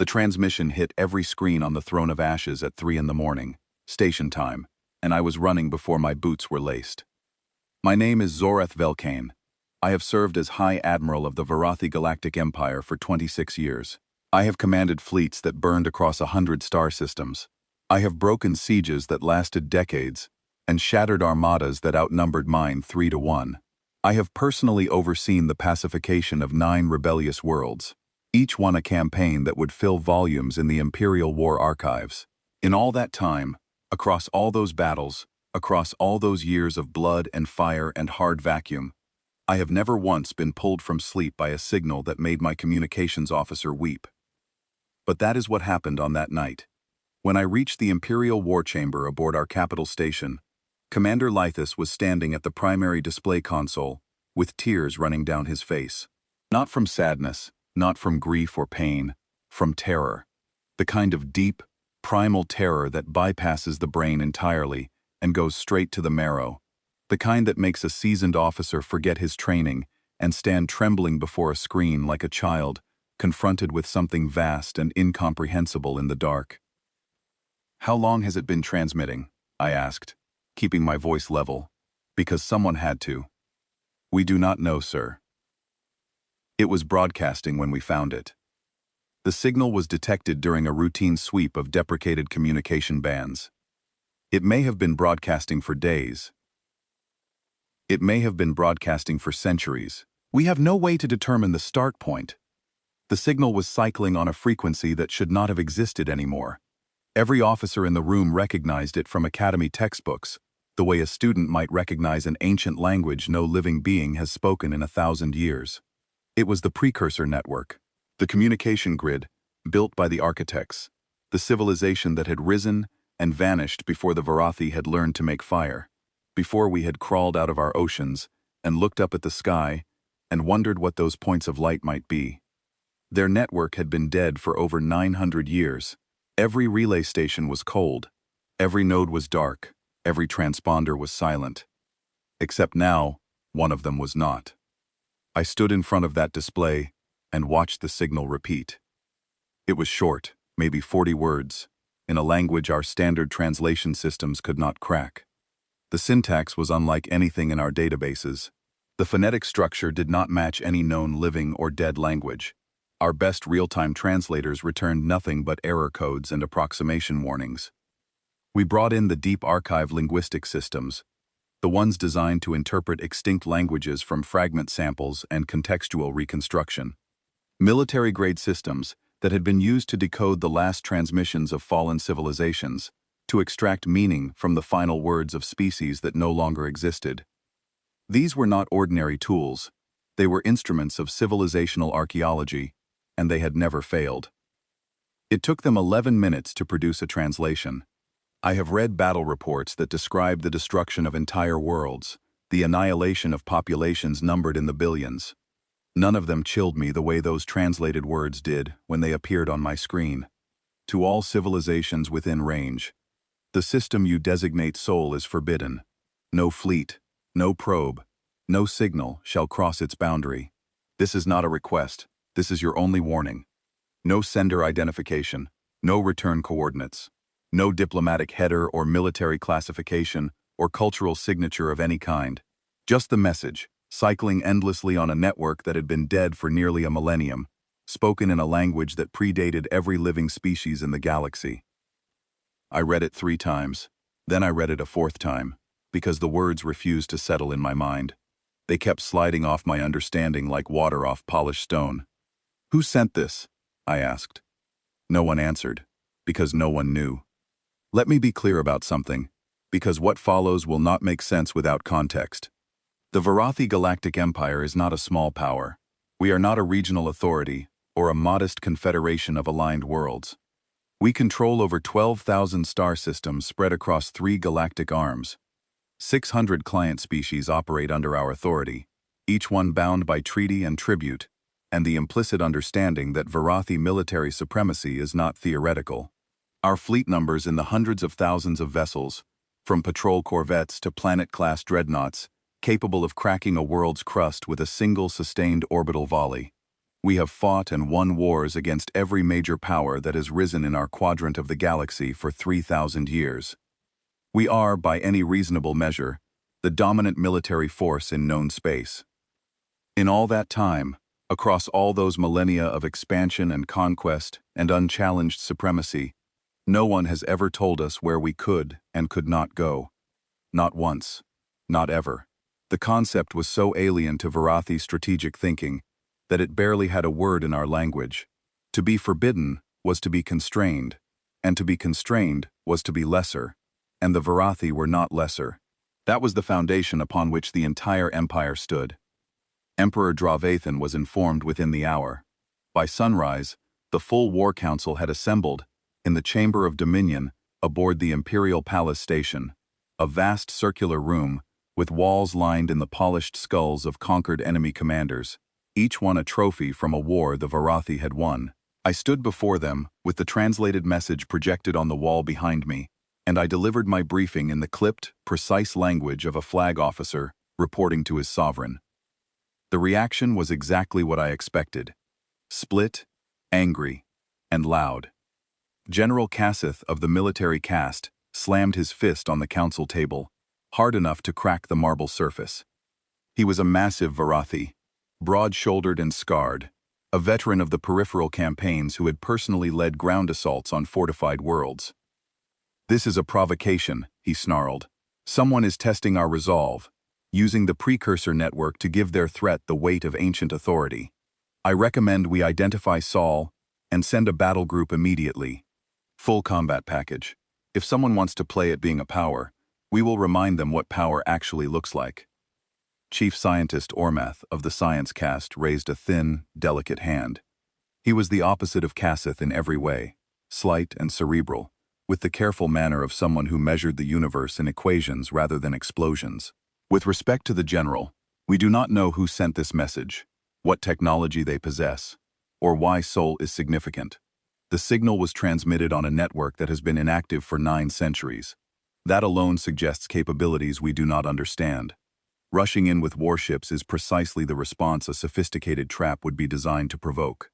The transmission hit every screen on the Throne of Ashes at 3 in the morning, station time, and I was running before my boots were laced. My name is Zoreth Velkane. I have served as High Admiral of the Varathi Galactic Empire for 26 years. I have commanded fleets that burned across 100 star systems. I have broken sieges that lasted decades and shattered armadas that outnumbered mine 3 to 1. I have personally overseen the pacification of 9 rebellious worlds, each one a campaign that would fill volumes in the Imperial War archives. In all that time, across all those battles, across all those years of blood and fire and hard vacuum, I have never once been pulled from sleep by a signal that made my communications officer weep. But that is what happened on that night. When I reached the Imperial War Chamber aboard our capital station, Commander Lythus was standing at the primary display console, with tears running down his face. Not from sadness, not from grief or pain, from terror. The kind of deep, primal terror that bypasses the brain entirely and goes straight to the marrow. The kind that makes a seasoned officer forget his training and stand trembling before a screen like a child, confronted with something vast and incomprehensible in the dark. "How long has it been transmitting?" I asked, keeping my voice level, because someone had to. "We do not know, sir." It was broadcasting when we found it. The signal was detected during a routine sweep of deprecated communication bands. It may have been broadcasting for days. It may have been broadcasting for centuries. We have no way to determine the start point. The signal was cycling on a frequency that should not have existed anymore. Every officer in the room recognized it from academy textbooks, the way a student might recognize an ancient language no living being has spoken in 1,000 years. It was the precursor network, the communication grid, built by the architects, the civilization that had risen and vanished before the Varathi had learned to make fire, before we had crawled out of our oceans and looked up at the sky and wondered what those points of light might be. Their network had been dead for over 900 years. Every relay station was cold, every node was dark, every transponder was silent. Except now, one of them was not. I stood in front of that display and watched the signal repeat. It was short, maybe 40 words, in a language our standard translation systems could not crack. The syntax was unlike anything in our databases. The phonetic structure did not match any known living or dead language. Our best real-time translators returned nothing but error codes and approximation warnings. We brought in the deep archive linguistic systems, the ones designed to interpret extinct languages from fragment samples and contextual reconstruction. Military-grade systems that had been used to decode the last transmissions of fallen civilizations, to extract meaning from the final words of species that no longer existed. These were not ordinary tools. They were instruments of civilizational archaeology, and they had never failed. It took them 11 minutes to produce a translation. I have read battle reports that describe the destruction of entire worlds, the annihilation of populations numbered in the billions. None of them chilled me the way those translated words did when they appeared on my screen. To all civilizations within range, the system you designate soul is forbidden. No fleet, no probe, no signal shall cross its boundary. This is not a request. This is your only warning. No sender identification, no return coordinates, no diplomatic header or military classification or cultural signature of any kind. Just the message, cycling endlessly on a network that had been dead for nearly a millennium, spoken in a language that predated every living species in the galaxy. I read it 3 times, then I read it a 4th time, because the words refused to settle in my mind. They kept sliding off my understanding like water off polished stone. "Who sent this?" I asked. No one answered, because no one knew. Let me be clear about something, because what follows will not make sense without context. The Varathi Galactic Empire is not a small power. We are not a regional authority, or a modest confederation of aligned worlds. We control over 12,000 star systems spread across 3 galactic arms. 600 client species operate under our authority, each one bound by treaty and tribute, and the implicit understanding that Varathi military supremacy is not theoretical. Our fleet numbers in the hundreds of thousands of vessels, from patrol corvettes to planet-class dreadnoughts, capable of cracking a world's crust with a single sustained orbital volley. We have fought and won wars against every major power that has risen in our quadrant of the galaxy for 3,000 years. We are, by any reasonable measure, the dominant military force in known space. In all that time, across all those millennia of expansion and conquest and unchallenged supremacy, no one has ever told us where we could and could not go. Not once. Not ever. The concept was so alien to Varathi's strategic thinking that it barely had a word in our language. To be forbidden was to be constrained, and to be constrained was to be lesser, and the Varathi were not lesser. That was the foundation upon which the entire empire stood. Emperor Dravathan was informed within the hour. By sunrise, the full war council had assembled in the Chamber of Dominion aboard the Imperial Palace Station, a vast circular room with walls lined in the polished skulls of conquered enemy commanders, each one a trophy from a war the Varathi had won. I stood before them with the translated message projected on the wall behind me, and I delivered my briefing in the clipped, precise language of a flag officer reporting to his sovereign. The reaction was exactly what I expected: split, angry, and loud. General Kassith of the military caste slammed his fist on the council table, hard enough to crack the marble surface. He was a massive Varathi, broad-shouldered and scarred, a veteran of the peripheral campaigns who had personally led ground assaults on fortified worlds. "This is a provocation," he snarled. "Someone is testing our resolve, using the precursor network to give their threat the weight of ancient authority. I recommend we identify Saul and send a battle group immediately. Full combat package. If someone wants to play at being a power, we will remind them what power actually looks like." Chief Scientist Ormath of the Science Caste raised a thin, delicate hand. He was the opposite of Kassith in every way, slight and cerebral, with the careful manner of someone who measured the universe in equations rather than explosions. "With respect to the general, we do not know who sent this message, what technology they possess, or why Sol is significant. The signal was transmitted on a network that has been inactive for 9 centuries. That alone suggests capabilities we do not understand. Rushing in with warships is precisely the response a sophisticated trap would be designed to provoke."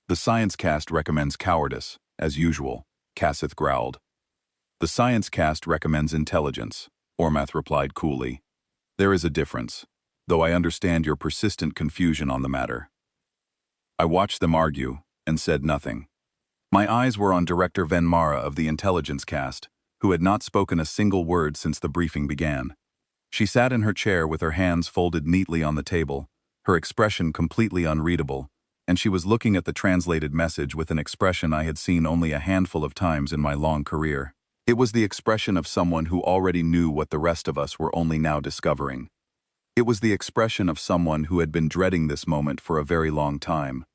"The Science Caste recommends cowardice, as usual," Kassith growled. "The Science Caste recommends intelligence," Ormath replied coolly. "There is a difference, though I understand your persistent confusion on the matter." I watched them argue and said nothing. My eyes were on Director Venmara of the Intelligence Caste, who had not spoken a single word since the briefing began. She sat in her chair with her hands folded neatly on the table, her expression completely unreadable, and she was looking at the translated message with an expression I had seen only a handful of times in my long career. It was the expression of someone who already knew what the rest of us were only now discovering. It was the expression of someone who had been dreading this moment for a very long time.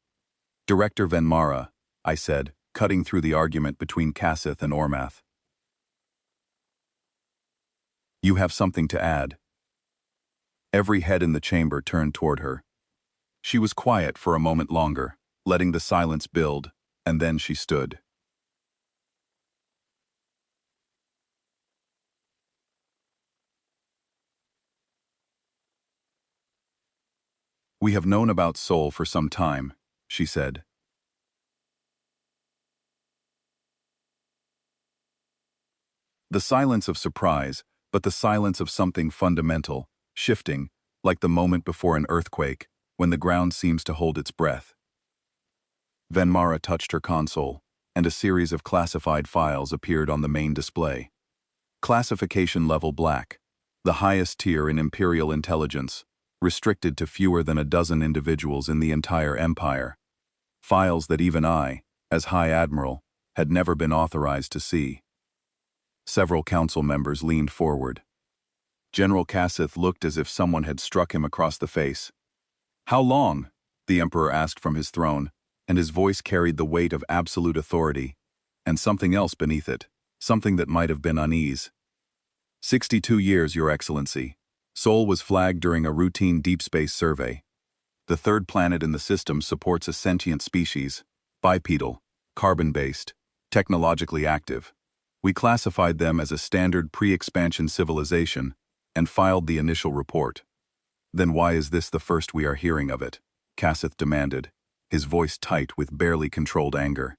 "Director Venmara," I said, cutting through the argument between Kassith and Ormath. "You have something to add." Every head in the chamber turned toward her. She was quiet for a moment longer, letting the silence build, and then she stood. "We have known about Sol for some time," she said. The silence of surprise, but the silence of something fundamental, shifting, like the moment before an earthquake, when the ground seems to hold its breath. Venmara touched her console, and a series of classified files appeared on the main display. Classification level Black, the highest tier in Imperial intelligence, restricted to fewer than a dozen individuals in the entire empire. Files that even I, as High Admiral, had never been authorized to see. Several council members leaned forward. General Kassith looked as if someone had struck him across the face. "How long?" the Emperor asked from his throne, and his voice carried the weight of absolute authority, and something else beneath it, something that might have been unease. 62 years, Your Excellency. Sol was flagged during a routine deep space survey. The third planet in the system supports a sentient species, bipedal, carbon-based, technologically active. We classified them as a standard pre-expansion civilization and filed the initial report. Then why is this the first we are hearing of it? Cassith demanded, his voice tight with barely controlled anger.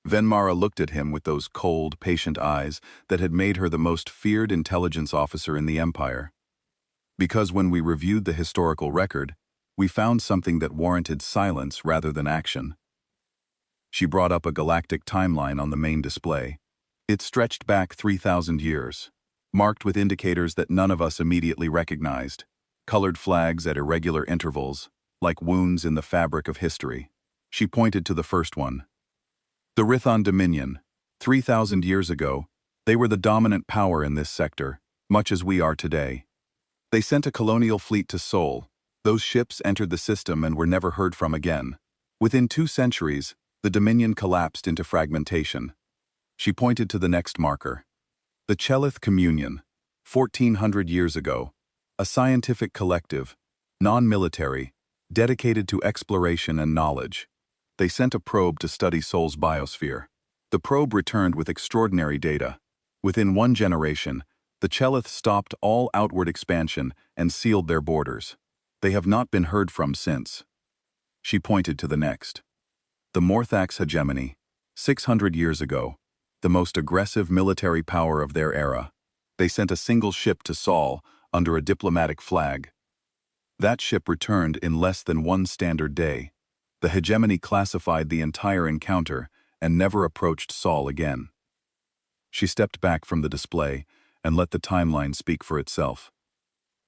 Venmara looked at him with those cold, patient eyes that had made her the most feared intelligence officer in the Empire. Because when we reviewed the historical record, we found something that warranted silence rather than action. She brought up a galactic timeline on the main display. It stretched back 3,000 years, marked with indicators that none of us immediately recognized, colored flags at irregular intervals, like wounds in the fabric of history. She pointed to the first one. The Rithon Dominion. 3,000 years ago, they were the dominant power in this sector, much as we are today. They sent a colonial fleet to Sol. Those ships entered the system and were never heard from again. Within 2 centuries, the Dominion collapsed into fragmentation. She pointed to the next marker. The Chelith Communion. 1,400 years ago. A scientific collective, non-military, dedicated to exploration and knowledge. They sent a probe to study Sol's biosphere. The probe returned with extraordinary data. Within 1 generation, the Chelith stopped all outward expansion and sealed their borders. They have not been heard from since. She pointed to the next. The Morthax hegemony. 600 years ago, the most aggressive military power of their era. They sent a single ship to Sol under a diplomatic flag. That ship returned in less than 1 standard day. The hegemony classified the entire encounter and never approached Sol again. She stepped back from the display and let the timeline speak for itself.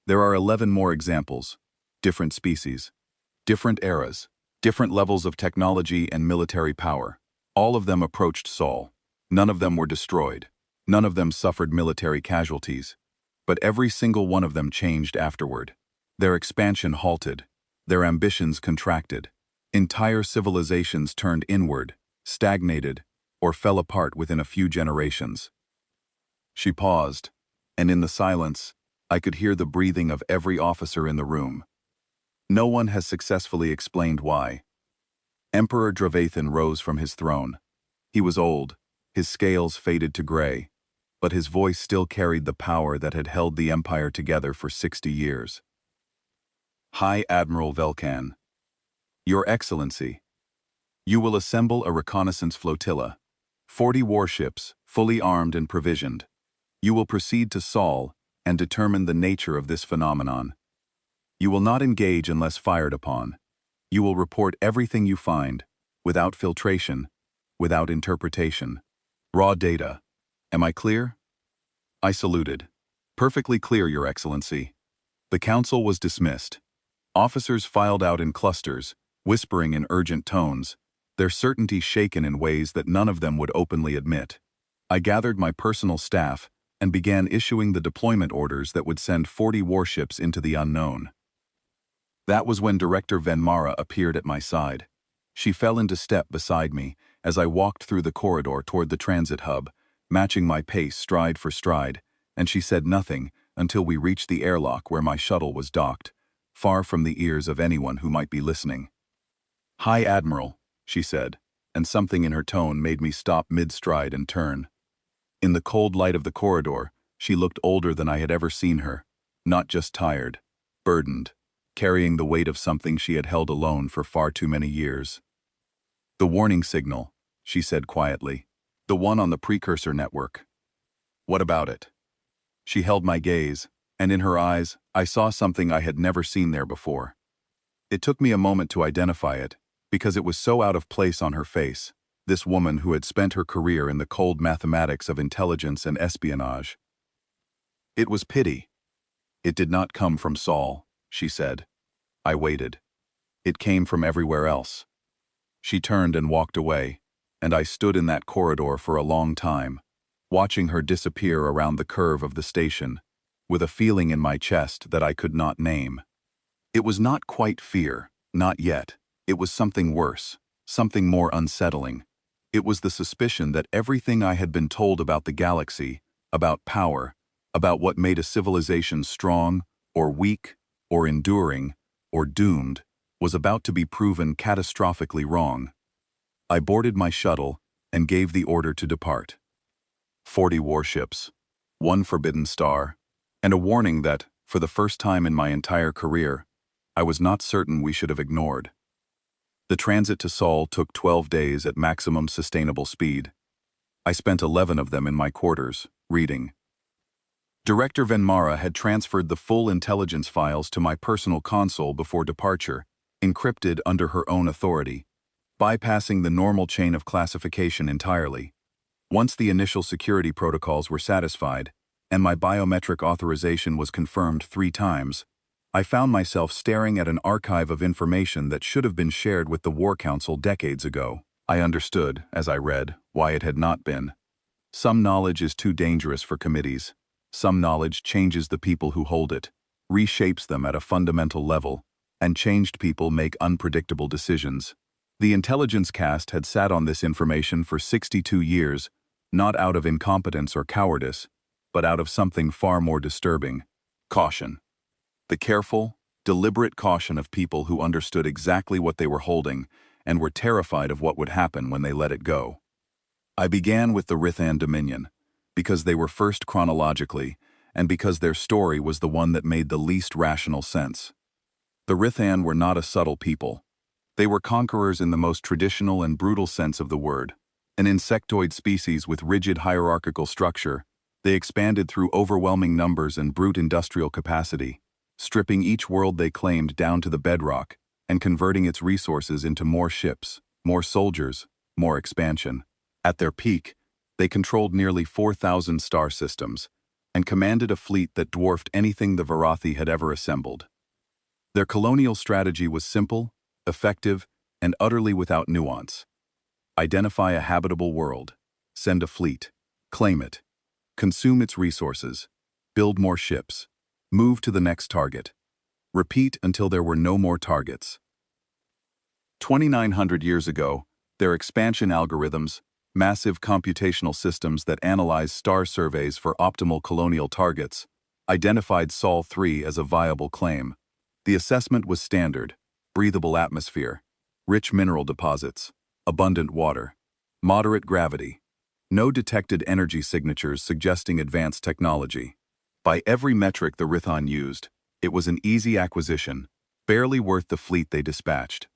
There are 11 more examples, different species, different eras, different levels of technology and military power. All of them approached Sol. None of them were destroyed. None of them suffered military casualties. But every single one of them changed afterward. Their expansion halted. Their ambitions contracted. Entire civilizations turned inward, stagnated, or fell apart within a few generations. She paused, and in the silence, I could hear the breathing of every officer in the room. No one has successfully explained why. Emperor Dravathan rose from his throne. He was old, his scales faded to gray, but his voice still carried the power that had held the Empire together for 60 years. High Admiral Velkan. Your Excellency, you will assemble a reconnaissance flotilla, 40 warships, fully armed and provisioned. You will proceed to Sol and determine the nature of this phenomenon. You will not engage unless fired upon. You will report everything you find, without filtration, without interpretation. Raw data. Am I clear? I saluted. Perfectly clear, Your Excellency. The council was dismissed. Officers filed out in clusters, whispering in urgent tones, their certainty shaken in ways that none of them would openly admit. I gathered my personal staff and began issuing the deployment orders that would send 40 warships into the unknown. That was when Director Venmara appeared at my side. She fell into step beside me as I walked through the corridor toward the transit hub, matching my pace stride for stride, and she said nothing until we reached the airlock where my shuttle was docked, far from the ears of anyone who might be listening. High Admiral, she said, and something in her tone made me stop mid-stride and turn. In the cold light of the corridor, she looked older than I had ever seen her, not just tired, burdened, carrying the weight of something she had held alone for far too many years. The warning signal, she said quietly, the one on the precursor network. What about it? She held my gaze, and in her eyes, I saw something I had never seen there before. It took me a moment to identify it, because it was so out of place on her face, this woman who had spent her career in the cold mathematics of intelligence and espionage. It was pity. It did not come from Sol, she said. I waited. It came from everywhere else. She turned and walked away, and I stood in that corridor for a long time, watching her disappear around the curve of the station, with a feeling in my chest that I could not name. It was not quite fear, not yet. It was something worse, something more unsettling. It was the suspicion that everything I had been told about the galaxy, about power, about what made a civilization strong, or weak, or enduring, or doomed, was about to be proven catastrophically wrong. I boarded my shuttle and gave the order to depart. 40 warships, 1 forbidden star, and a warning that, for the first time in my entire career, I was not certain we should have ignored. The transit to Sol took 12 days at maximum sustainable speed. I spent 11 of them in my quarters, reading. Director Venmara had transferred the full intelligence files to my personal console before departure, encrypted under her own authority, bypassing the normal chain of classification entirely. Once the initial security protocols were satisfied, and my biometric authorization was confirmed 3 times, I found myself staring at an archive of information that should have been shared with the War Council decades ago. I understood, as I read, why it had not been. Some knowledge is too dangerous for committees. Some knowledge changes the people who hold it, reshapes them at a fundamental level, and changed people make unpredictable decisions. The intelligence caste had sat on this information for 62 years, not out of incompetence or cowardice, but out of something far more disturbing: caution. The careful, deliberate caution of people who understood exactly what they were holding and were terrified of what would happen when they let it go. I began with the Rithan Dominion, because they were first chronologically, and because their story was the one that made the least rational sense. The Rithan were not a subtle people. They were conquerors in the most traditional and brutal sense of the word. An insectoid species with rigid hierarchical structure, they expanded through overwhelming numbers and brute industrial capacity, stripping each world they claimed down to the bedrock and converting its resources into more ships, more soldiers, more expansion. At their peak, they controlled nearly 4,000 star systems and commanded a fleet that dwarfed anything the Varathi had ever assembled. Their colonial strategy was simple, effective, and utterly without nuance. Identify a habitable world, send a fleet, claim it, consume its resources, build more ships, move to the next target. Repeat until there were no more targets. 2,900 years ago, their expansion algorithms, massive computational systems that analyze star surveys for optimal colonial targets, identified Sol 3 as a viable claim. The assessment was standard: breathable atmosphere, rich mineral deposits, abundant water, moderate gravity, no detected energy signatures suggesting advanced technology. By every metric the Rithan used, it was an easy acquisition, barely worth the fleet they dispatched.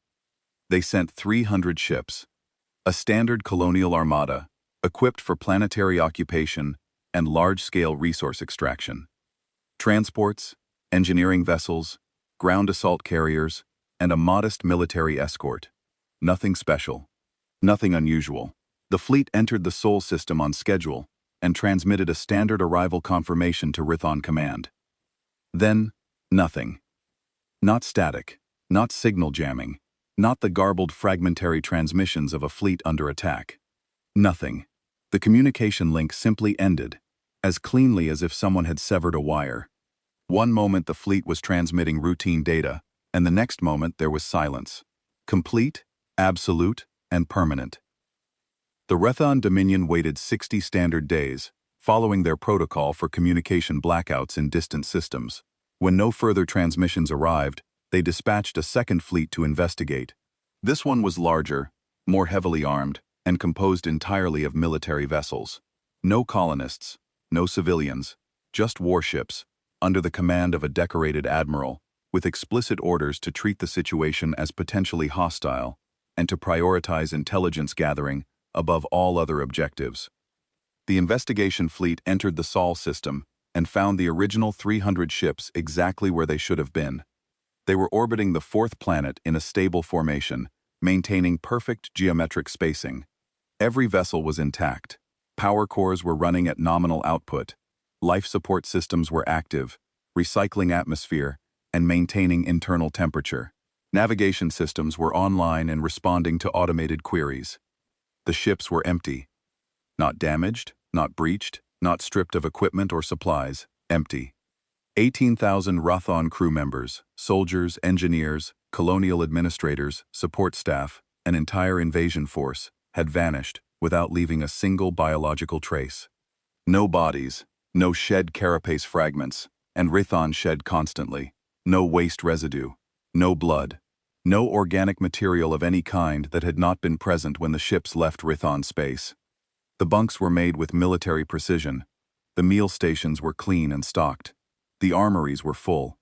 They sent 300 ships, a standard colonial armada, equipped for planetary occupation and large-scale resource extraction. Transports, engineering vessels, ground assault carriers, and a modest military escort. Nothing special. Nothing unusual. The fleet entered the Sol system on schedule and transmitted a standard arrival confirmation to Rithan Command. Then, nothing. Not static, not signal jamming, not the garbled fragmentary transmissions of a fleet under attack. Nothing. The communication link simply ended, as cleanly as if someone had severed a wire. One moment the fleet was transmitting routine data, and the next moment there was silence. Complete, absolute, and permanent. The Rithan Dominion waited 60 standard days, following their protocol for communication blackouts in distant systems. When no further transmissions arrived, they dispatched a second fleet to investigate. This one was larger, more heavily armed, and composed entirely of military vessels. No colonists, no civilians, just warships, under the command of a decorated admiral, with explicit orders to treat the situation as potentially hostile and to prioritize intelligence gathering above all other objectives. The investigation fleet entered the Sol system and found the original 300 ships exactly where they should have been. They were orbiting the 4th planet in a stable formation, maintaining perfect geometric spacing. Every vessel was intact. Power cores were running at nominal output. Life support systems were active, recycling atmosphere, and maintaining internal temperature. Navigation systems were online and responding to automated queries. The ships were empty. Not damaged, not breached, not stripped of equipment or supplies, empty. 18,000 Rithan crew members, soldiers, engineers, colonial administrators, support staff, an entire invasion force, had vanished without leaving a single biological trace. No bodies, no shed carapace fragments, and Rithan shed constantly. No waste residue, no blood, no organic material of any kind that had not been present when the ships left Rithan space. The bunks were made with military precision. The meal stations were clean and stocked. The armories were full.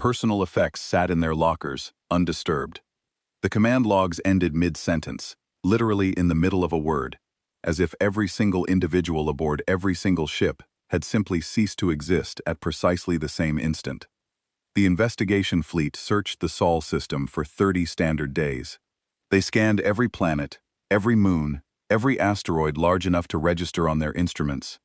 Personal effects sat in their lockers, undisturbed. The command logs ended mid-sentence, literally in the middle of a word, as if every single individual aboard every single ship had simply ceased to exist at precisely the same instant. The investigation fleet searched the Sol system for 30 standard days. They scanned every planet, every moon, every asteroid large enough to register on their instruments.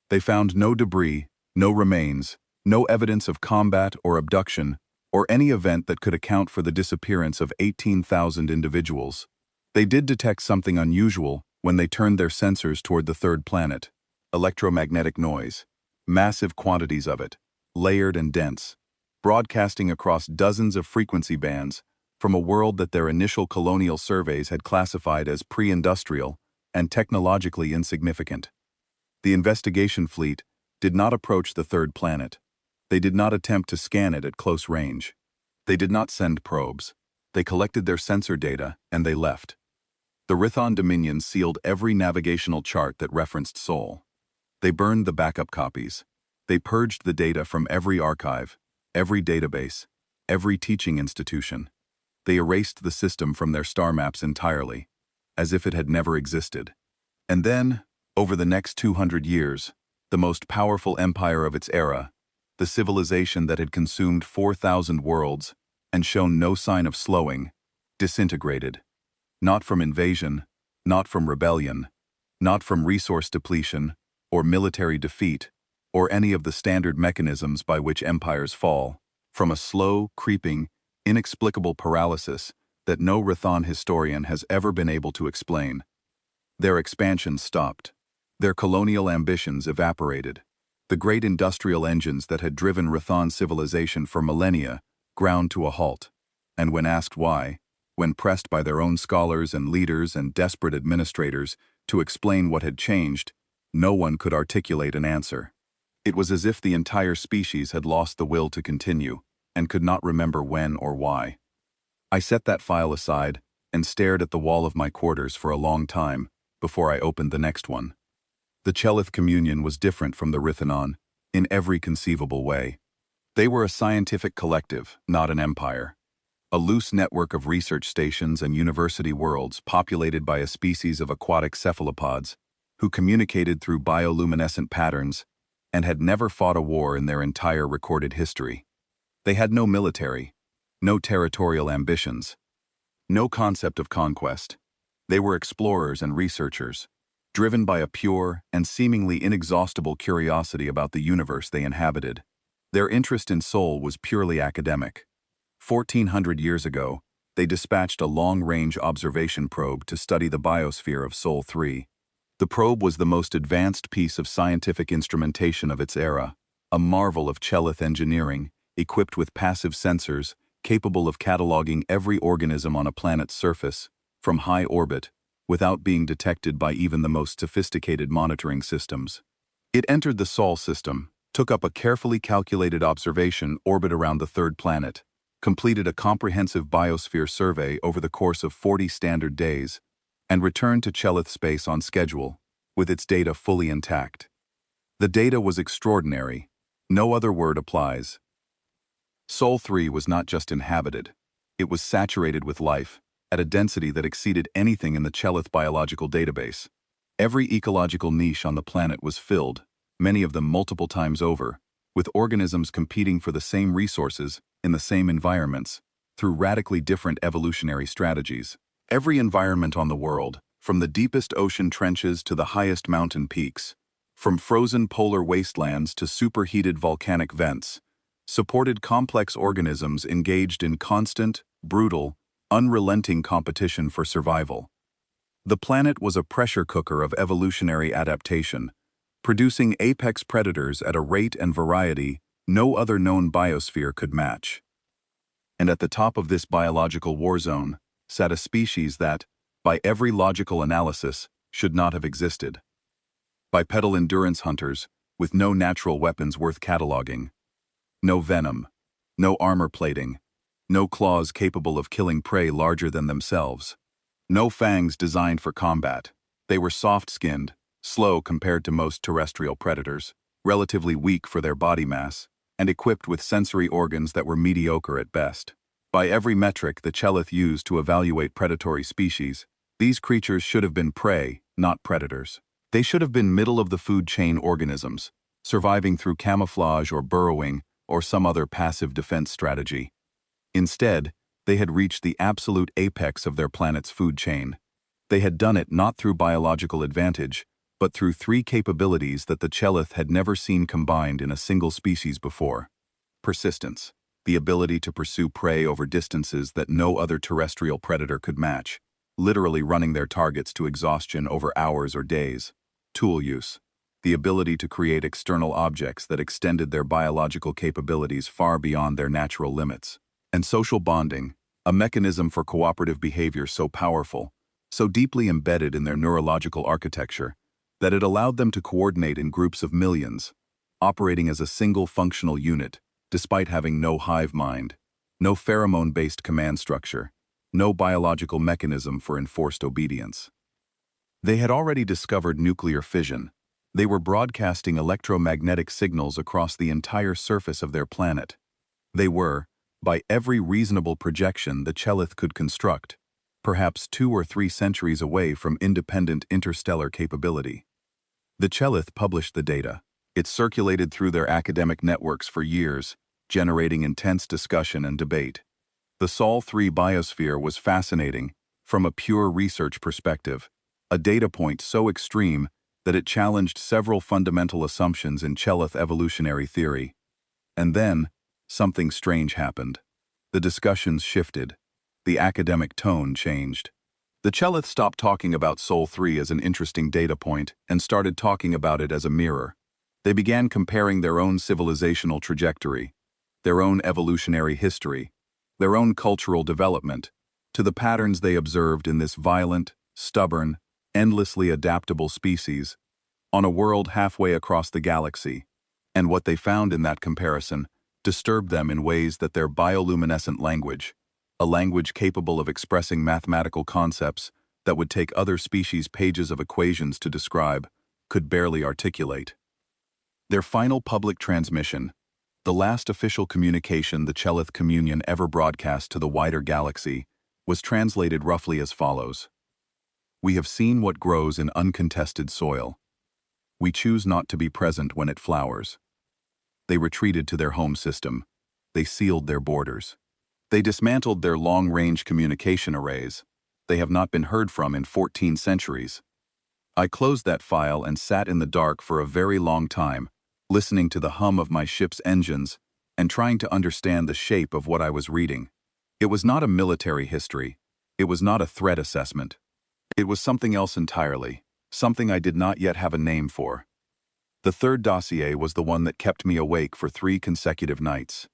They found no debris, no remains, no evidence of combat or abduction, or any event that could account for the disappearance of 18,000 individuals. They did detect something unusual when they turned their sensors toward the third planet: electromagnetic noise, massive quantities of it, layered and dense, broadcasting across dozens of frequency bands from a world that their initial colonial surveys had classified as pre-industrial and technologically insignificant. The investigation fleet did not approach the third planet. They did not attempt to scan it at close range. They did not send probes. They collected their sensor data and they left. The Rithon Dominion sealed every navigational chart that referenced Sol. They burned the backup copies. They purged the data from every archive, every database, every teaching institution. They erased the system from their star maps entirely, as if it had never existed. And then, over the next 200 years, the most powerful empire of its era, the civilization that had consumed 4,000 worlds and shown no sign of slowing, disintegrated. Not from invasion, not from rebellion, not from resource depletion or military defeat, or any of the standard mechanisms by which empires fall, from a slow, creeping, inexplicable paralysis that no Rithon historian has ever been able to explain. Their expansion stopped. Their colonial ambitions evaporated. The great industrial engines that had driven Rithon civilization for millennia ground to a halt. And when asked why, when pressed by their own scholars and leaders and desperate administrators to explain what had changed, no one could articulate an answer. It was as if the entire species had lost the will to continue and could not remember when or why. I set that file aside and stared at the wall of my quarters for a long time before I opened the next one. The Chelith Communion was different from the Rithanon in every conceivable way. They were a scientific collective, not an empire. A loose network of research stations and university worlds populated by a species of aquatic cephalopods who communicated through bioluminescent patterns and had never fought a war in their entire recorded history. They had no military, no territorial ambitions, no concept of conquest. They were explorers and researchers, driven by a pure and seemingly inexhaustible curiosity about the universe they inhabited. Their interest in Sol was purely academic. 1,400 years ago, they dispatched a long-range observation probe to study the biosphere of Sol 3. The probe was the most advanced piece of scientific instrumentation of its era, a marvel of Chelith engineering, equipped with passive sensors, capable of cataloging every organism on a planet's surface, from high orbit, without being detected by even the most sophisticated monitoring systems. It entered the Sol system, took up a carefully calculated observation orbit around the third planet, completed a comprehensive biosphere survey over the course of 40 standard days, and returned to Chelith space on schedule, with its data fully intact. The data was extraordinary. No other word applies. Sol 3 was not just inhabited. It was saturated with life, at a density that exceeded anything in the Chelith biological database. Every ecological niche on the planet was filled, many of them multiple times over, with organisms competing for the same resources in the same environments, through radically different evolutionary strategies. Every environment on the world, from the deepest ocean trenches to the highest mountain peaks, from frozen polar wastelands to superheated volcanic vents, supported complex organisms engaged in constant, brutal, unrelenting competition for survival. The planet was a pressure cooker of evolutionary adaptation, producing apex predators at a rate and variety no other known biosphere could match. And at the top of this biological war zone sat a species that, by every logical analysis, should not have existed. Bipedal endurance hunters with no natural weapons worth cataloging. No venom, no armor plating, no claws capable of killing prey larger than themselves. No fangs designed for combat. They were soft-skinned, slow compared to most terrestrial predators, relatively weak for their body mass, and equipped with sensory organs that were mediocre at best. By every metric the Chelith used to evaluate predatory species, these creatures should have been prey, not predators. They should have been middle-of-the-food chain organisms, surviving through camouflage or burrowing or some other passive defense strategy. Instead, they had reached the absolute apex of their planet's food chain. They had done it not through biological advantage, but through three capabilities that the Chelith had never seen combined in a single species before. Persistence, the ability to pursue prey over distances that no other terrestrial predator could match, literally running their targets to exhaustion over hours or days. Tool use, the ability to create external objects that extended their biological capabilities far beyond their natural limits. And social bonding, a mechanism for cooperative behavior so powerful, so deeply embedded in their neurological architecture, that it allowed them to coordinate in groups of millions, operating as a single functional unit, despite having no hive mind, no pheromone-based command structure, no biological mechanism for enforced obedience. They had already discovered nuclear fission. They were broadcasting electromagnetic signals across the entire surface of their planet. They were, by every reasonable projection the Chelith could construct, perhaps 2 or 3 centuries away from independent interstellar capability. The Chelith published the data. It circulated through their academic networks for years, generating intense discussion and debate. The Sol 3 biosphere was fascinating, from a pure research perspective, a data point so extreme that it challenged several fundamental assumptions in Chelith evolutionary theory. And then, something strange happened. The discussions shifted. The academic tone changed. The Chelith stopped talking about Sol 3 as an interesting data point and started talking about it as a mirror. They began comparing their own civilizational trajectory, their own evolutionary history, their own cultural development, to the patterns they observed in this violent, stubborn, endlessly adaptable species on a world halfway across the galaxy. And what they found in that comparison disturbed them in ways that their bioluminescent language, a language capable of expressing mathematical concepts that would take other species' pages of equations to describe, could barely articulate. Their final public transmission, the last official communication the Chelith Communion ever broadcast to the wider galaxy, was translated roughly as follows. We have seen what grows in uncontested soil. We choose not to be present when it flowers. They retreated to their home system. They sealed their borders. They dismantled their long-range communication arrays. They have not been heard from in 14 centuries. I closed that file and sat in the dark for a very long time, listening to the hum of my ship's engines and trying to understand the shape of what I was reading. It was not a military history. It was not a threat assessment. It was something else entirely, something I did not yet have a name for. The third dossier was the one that kept me awake for 3 consecutive nights.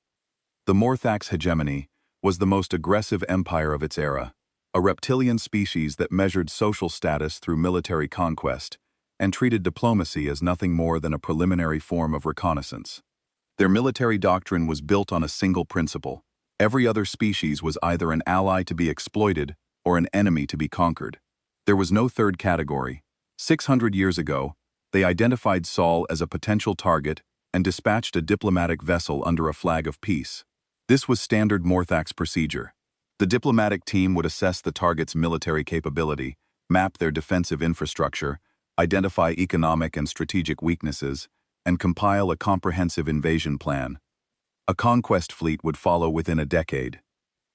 The Morthax hegemony was the most aggressive empire of its era, a reptilian species that measured social status through military conquest and treated diplomacy as nothing more than a preliminary form of reconnaissance. Their military doctrine was built on a single principle. Every other species was either an ally to be exploited or an enemy to be conquered. There was no third category. 600 years ago, they identified Sol as a potential target and dispatched a diplomatic vessel under a flag of peace. This was standard Morthax procedure. The diplomatic team would assess the target's military capability, map their defensive infrastructure, identify economic and strategic weaknesses, and compile a comprehensive invasion plan. A conquest fleet would follow within a decade.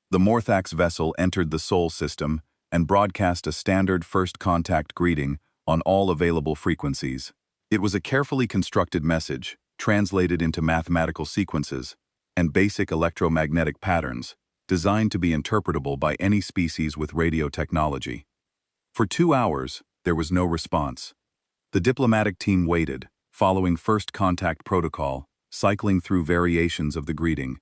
The Morthax vessel entered the Sol system and broadcast a standard first contact greeting on all available frequencies. It was a carefully constructed message, translated into mathematical sequences and basic electromagnetic patterns, designed to be interpretable by any species with radio technology. For 2 hours, there was no response. The diplomatic team waited, following first contact protocol, cycling through variations of the greeting.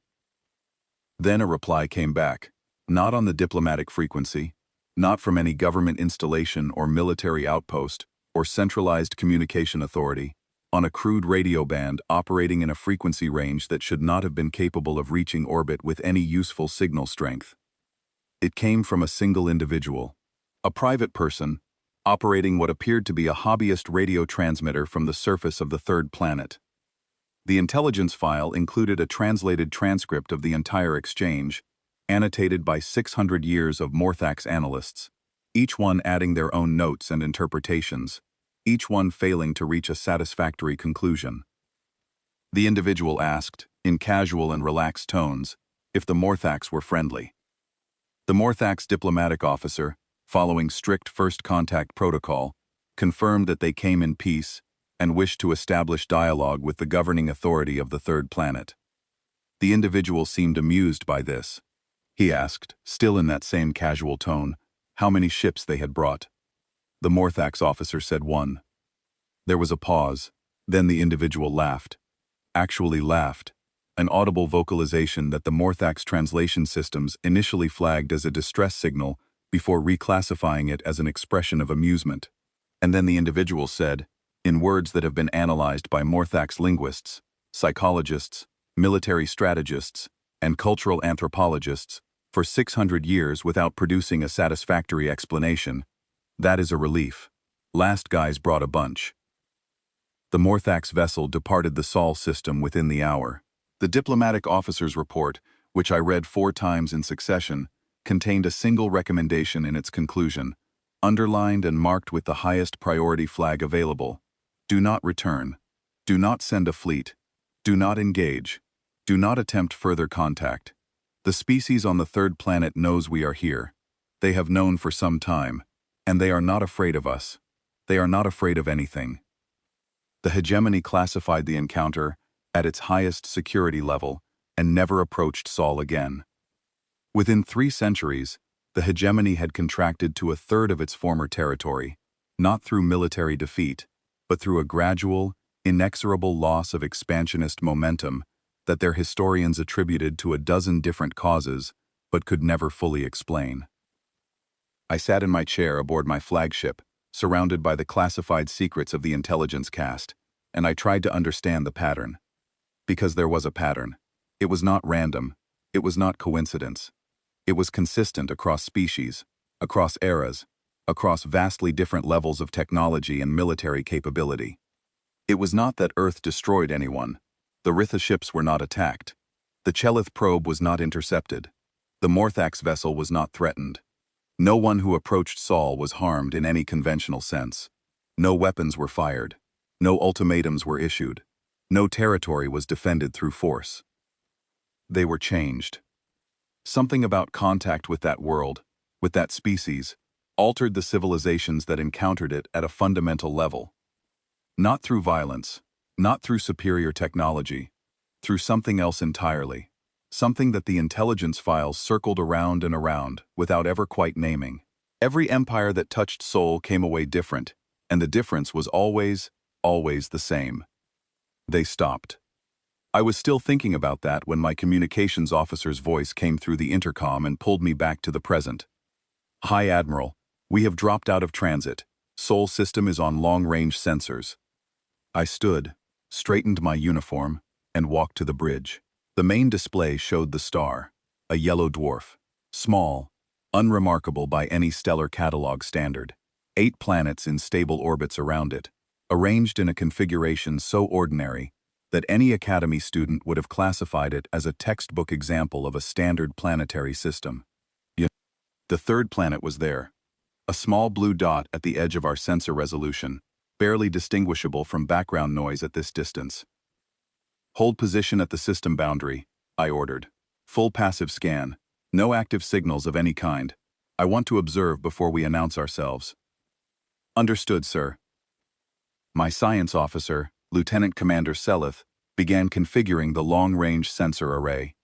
Then a reply came back, not on the diplomatic frequency, not from any government installation or military outpost or centralized communication authority, on a crude radio band operating in a frequency range that should not have been capable of reaching orbit with any useful signal strength. It came from a single individual, a private person, operating what appeared to be a hobbyist radio transmitter from the surface of the third planet. The intelligence file included a translated transcript of the entire exchange, annotated by 600 years of Morthax analysts, each one adding their own notes and interpretations, each one failing to reach a satisfactory conclusion. The individual asked, in casual and relaxed tones, if the Morthax were friendly. The Morthax diplomatic officer, following strict first contact protocol, confirmed that they came in peace and wished to establish dialogue with the governing authority of the third planet. The individual seemed amused by this. He asked, still in that same casual tone, how many ships they had brought. The Morthax officer said 1. There was a pause, then the individual laughed. Actually laughed, an audible vocalization that the Morthax translation systems initially flagged as a distress signal before reclassifying it as an expression of amusement. And then the individual said, in words that have been analyzed by Morthax linguists, psychologists, military strategists, and cultural anthropologists for 600 years without producing a satisfactory explanation, that is a relief. Last guys brought a bunch. The Morthax vessel departed the Sol system within the hour. The diplomatic officer's report, which I read 4 times in succession, contained a single recommendation in its conclusion, underlined and marked with the highest priority flag available. Do not return. Do not send a fleet. Do not engage. Do not attempt further contact. The species on the third planet knows we are here. They have known for some time, and they are not afraid of us. They are not afraid of anything. The hegemony classified the encounter at its highest security level and never approached Sol again. Within 3 centuries, the hegemony had contracted to 1/3 of its former territory, not through military defeat, but through a gradual, inexorable loss of expansionist momentum that their historians attributed to a dozen different causes but could never fully explain. I sat in my chair aboard my flagship, surrounded by the classified secrets of the intelligence caste, and I tried to understand the pattern. Because there was a pattern. It was not random. It was not coincidence. It was consistent across species, across eras, across vastly different levels of technology and military capability. It was not that Earth destroyed anyone. The Ritha ships were not attacked. The Chelith probe was not intercepted. The Morthax vessel was not threatened. No one who approached Sol was harmed in any conventional sense. No weapons were fired. No ultimatums were issued. No territory was defended through force. They were changed. Something about contact with that world, with that species, altered the civilizations that encountered it at a fundamental level. Not through violence, not through superior technology, through something else entirely. Something that the intelligence files circled around and around without ever quite naming. Every empire that touched Sol came away different, and the difference was always the same. They stopped. I was still thinking about that when my communications officer's voice came through the intercom and pulled me back to the present. Hi, Admiral. We have dropped out of transit. Sol system is on long-range sensors. I stood, straightened my uniform, and walked to the bridge. The main display showed the star, a yellow dwarf, small, unremarkable by any stellar catalog standard. 8 planets in stable orbits around it, arranged in a configuration so ordinary that any Academy student would have classified it as a textbook example of a standard planetary system. Yet, the third planet was there, a small blue dot at the edge of our sensor resolution, barely distinguishable from background noise at this distance. Hold position at the system boundary, I ordered. Full passive scan, no active signals of any kind. I want to observe before we announce ourselves. Understood, sir. My science officer, Lieutenant Commander Selith, began configuring the long-range sensor array.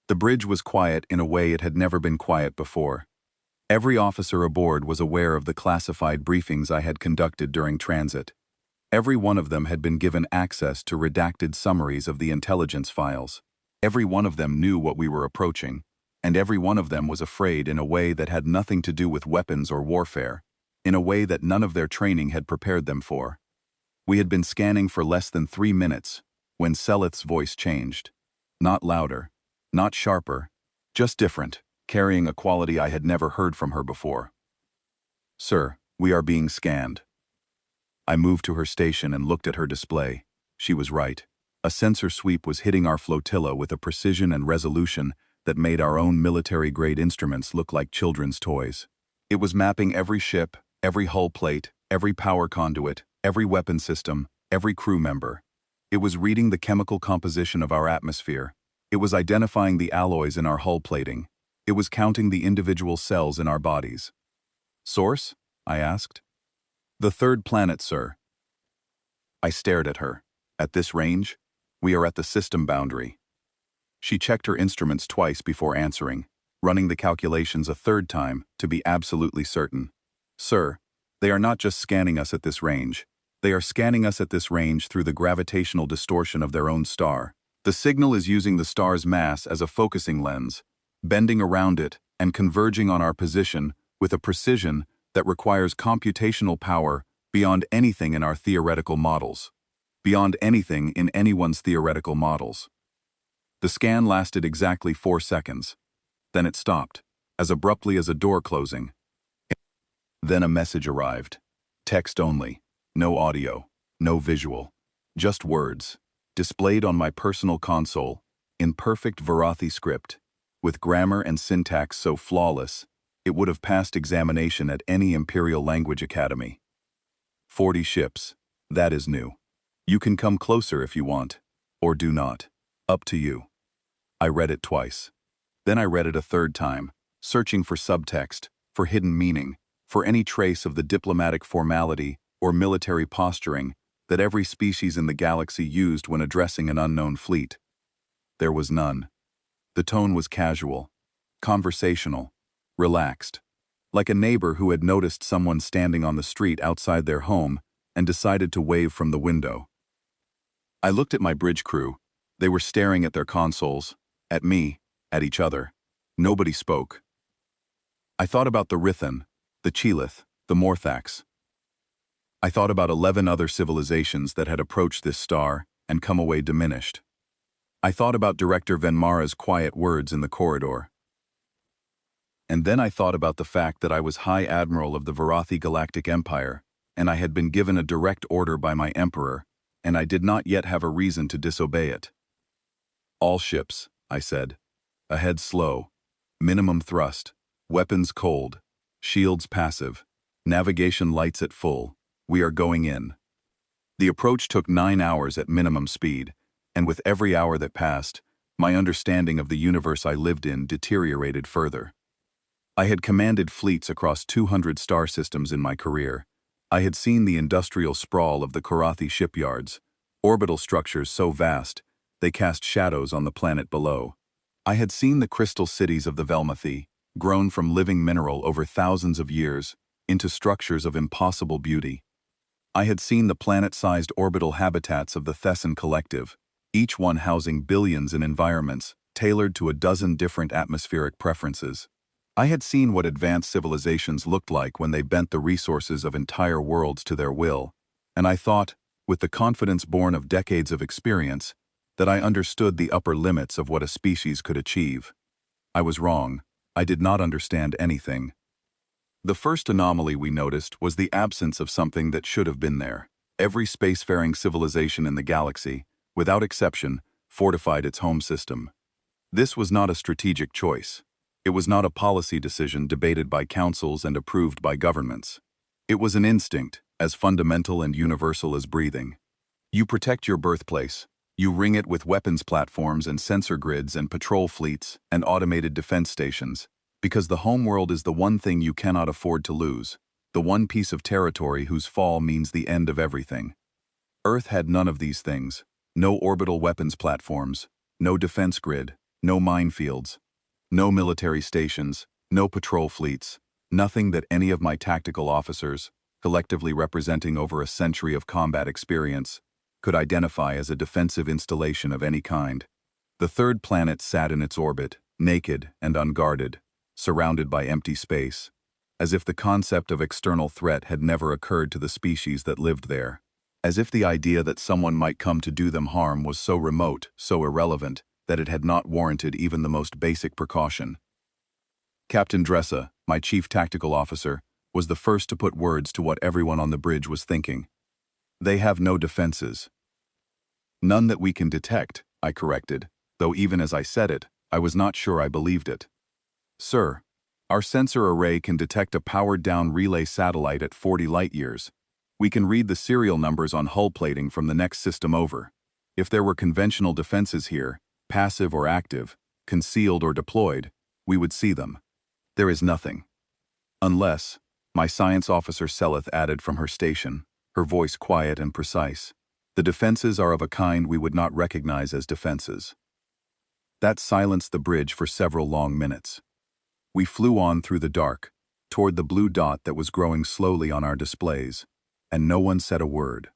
The bridge was quiet in a way it had never been quiet before. Every officer aboard was aware of the classified briefings I had conducted during transit. Every one of them had been given access to redacted summaries of the intelligence files. Every one of them knew what we were approaching, and every one of them was afraid in a way that had nothing to do with weapons or warfare, in a way that none of their training had prepared them for. We had been scanning for less than 3 minutes when Selith's voice changed. Not louder, not sharper, just different, carrying a quality I had never heard from her before. Sir, we are being scanned. I moved to her station and looked at her display. She was right. A sensor sweep was hitting our flotilla with a precision and resolution that made our own military-grade instruments look like children's toys. It was mapping every ship, every hull plate, every power conduit, every weapon system, every crew member. It was reading the chemical composition of our atmosphere. It was identifying the alloys in our hull plating. It was counting the individual cells in our bodies. "Source?" I asked. "The third planet, sir." I stared at her. "At this range? We are at the system boundary." She checked her instruments twice before answering, running the calculations a third time to be absolutely certain. "Sir, they are not just scanning us at this range. They are scanning us at this range through the gravitational distortion of their own star. The signal is using the star's mass as a focusing lens, bending around it and converging on our position with a precision that requires computational power beyond anything in our theoretical models. Beyond anything in anyone's theoretical models." The scan lasted exactly 4 seconds. Then it stopped, as abruptly as a door closing. Then a message arrived. Text only. No audio. No visual. Just words. Displayed on my personal console, in perfect Varothi script, with grammar and syntax so flawless, it would have passed examination at any Imperial Language Academy. 40 ships. That is new. You can come closer if you want, or do not. Up to you. I read it twice. Then I read it a third time, searching for subtext, for hidden meaning, for any trace of the diplomatic formality or military posturing that every species in the galaxy used when addressing an unknown fleet. There was none. The tone was casual, conversational, relaxed, like a neighbor who had noticed someone standing on the street outside their home and decided to wave from the window. I looked at my bridge crew. They were staring at their consoles, at me, at each other. Nobody spoke. I thought about the Rithan, the Chelith, the Morthax. I thought about 11 other civilizations that had approached this star and come away diminished. I thought about Director Venmara's quiet words in the corridor. And then I thought about the fact that I was High Admiral of the Varothi Galactic Empire, and I had been given a direct order by my Emperor, and I did not yet have a reason to disobey it. "All ships," I said. "Ahead slow. Minimum thrust. Weapons cold. Shields passive. Navigation lights at full. We are going in." The approach took 9 hours at minimum speed, and with every hour that passed, my understanding of the universe I lived in deteriorated further. I had commanded fleets across 200 star systems in my career. I had seen the industrial sprawl of the Korathi shipyards, orbital structures so vast, they cast shadows on the planet below. I had seen the crystal cities of the Velmathi, grown from living mineral over thousands of years, into structures of impossible beauty. I had seen the planet-sized orbital habitats of the Thessan Collective, each one housing billions in environments, tailored to a dozen different atmospheric preferences. I had seen what advanced civilizations looked like when they bent the resources of entire worlds to their will, and I thought, with the confidence born of decades of experience, that I understood the upper limits of what a species could achieve. I was wrong. I did not understand anything. The first anomaly we noticed was the absence of something that should have been there. Every spacefaring civilization in the galaxy, without exception, fortified its home system. This was not a strategic choice. It was not a policy decision debated by councils and approved by governments. It was an instinct, as fundamental and universal as breathing. You protect your birthplace. You ring it with weapons platforms and sensor grids and patrol fleets and automated defense stations, because the homeworld is the one thing you cannot afford to lose, the one piece of territory whose fall means the end of everything. Earth had none of these things. No orbital weapons platforms, no defense grid, no minefields, no military stations, no patrol fleets, nothing that any of my tactical officers, collectively representing over a century of combat experience, could identify as a defensive installation of any kind. The third planet sat in its orbit, naked and unguarded, surrounded by empty space, as if the concept of external threat had never occurred to the species that lived there, as if the idea that someone might come to do them harm was so remote, so irrelevant, that it had not warranted even the most basic precaution. Captain Dressa, my chief tactical officer, was the first to put words to what everyone on the bridge was thinking. "They have no defenses." None that we can detect, I corrected, though even as I said it, I was not sure I believed it. Sir, our sensor array can detect a powered-down relay satellite at 40 light-years. We can read the serial numbers on hull plating from the next system over. If there were conventional defenses here, passive or active, concealed or deployed, we would see them. There is nothing. Unless, my science officer Seleth added from her station, her voice quiet and precise, the defenses are of a kind we would not recognize as defenses. That silenced the bridge for several long minutes. We flew on through the dark, toward the blue dot that was growing slowly on our displays, and no one said a word.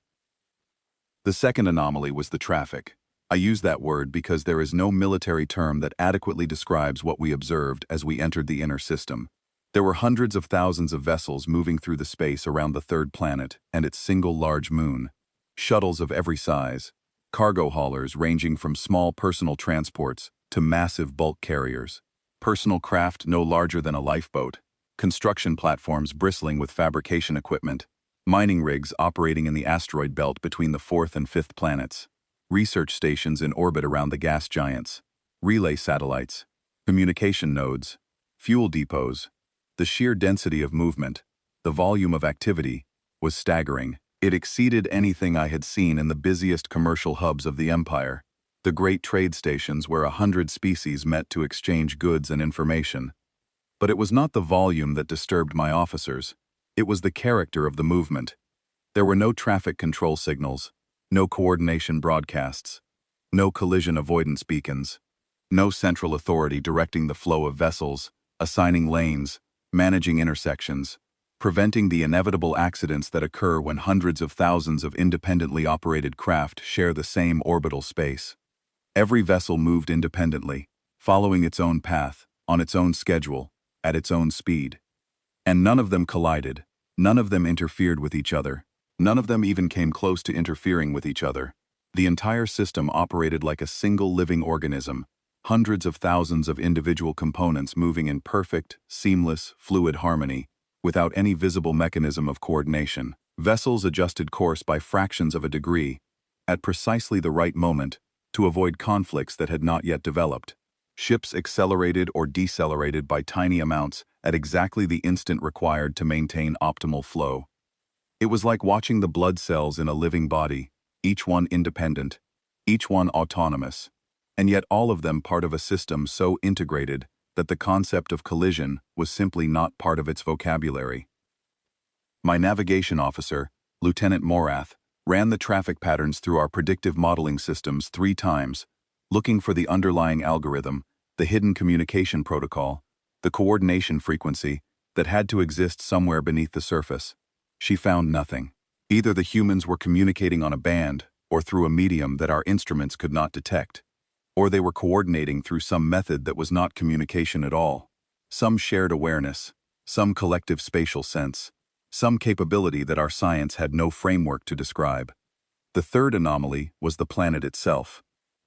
The second anomaly was the traffic. I use that word because there is no military term that adequately describes what we observed as we entered the inner system. There were hundreds of thousands of vessels moving through the space around the third planet and its single large moon. Shuttles of every size, cargo haulers ranging from small personal transports to massive bulk carriers, personal craft no larger than a lifeboat, construction platforms bristling with fabrication equipment, mining rigs operating in the asteroid belt between the fourth and fifth planets, research stations in orbit around the gas giants, relay satellites, communication nodes, fuel depots. The sheer density of movement, the volume of activity, was staggering. It exceeded anything I had seen in the busiest commercial hubs of the Empire, the great trade stations where 100 species met to exchange goods and information. But it was not the volume that disturbed my officers. It was the character of the movement. There were no traffic control signals, no coordination broadcasts, no collision avoidance beacons, no central authority directing the flow of vessels, assigning lanes, managing intersections, preventing the inevitable accidents that occur when hundreds of thousands of independently operated craft share the same orbital space. Every vessel moved independently, following its own path, on its own schedule, at its own speed. And none of them collided, none of them interfered with each other, none of them even came close to interfering with each other. The entire system operated like a single living organism, hundreds of thousands of individual components moving in perfect, seamless, fluid harmony, without any visible mechanism of coordination. Vessels adjusted course by fractions of a degree, at precisely the right moment, to avoid conflicts that had not yet developed. Ships accelerated or decelerated by tiny amounts at exactly the instant required to maintain optimal flow. It was like watching the blood cells in a living body, each one independent, each one autonomous, and yet all of them part of a system so integrated that the concept of collision was simply not part of its vocabulary. My navigation officer, Lieutenant Morath, ran the traffic patterns through our predictive modeling systems 3 times, looking for the underlying algorithm, the hidden communication protocol, the coordination frequency that had to exist somewhere beneath the surface. She found nothing. Either the humans were communicating on a band or through a medium that our instruments could not detect, or they were coordinating through some method that was not communication at all. Some shared awareness, some collective spatial sense, some capability that our science had no framework to describe. The third anomaly was the planet itself,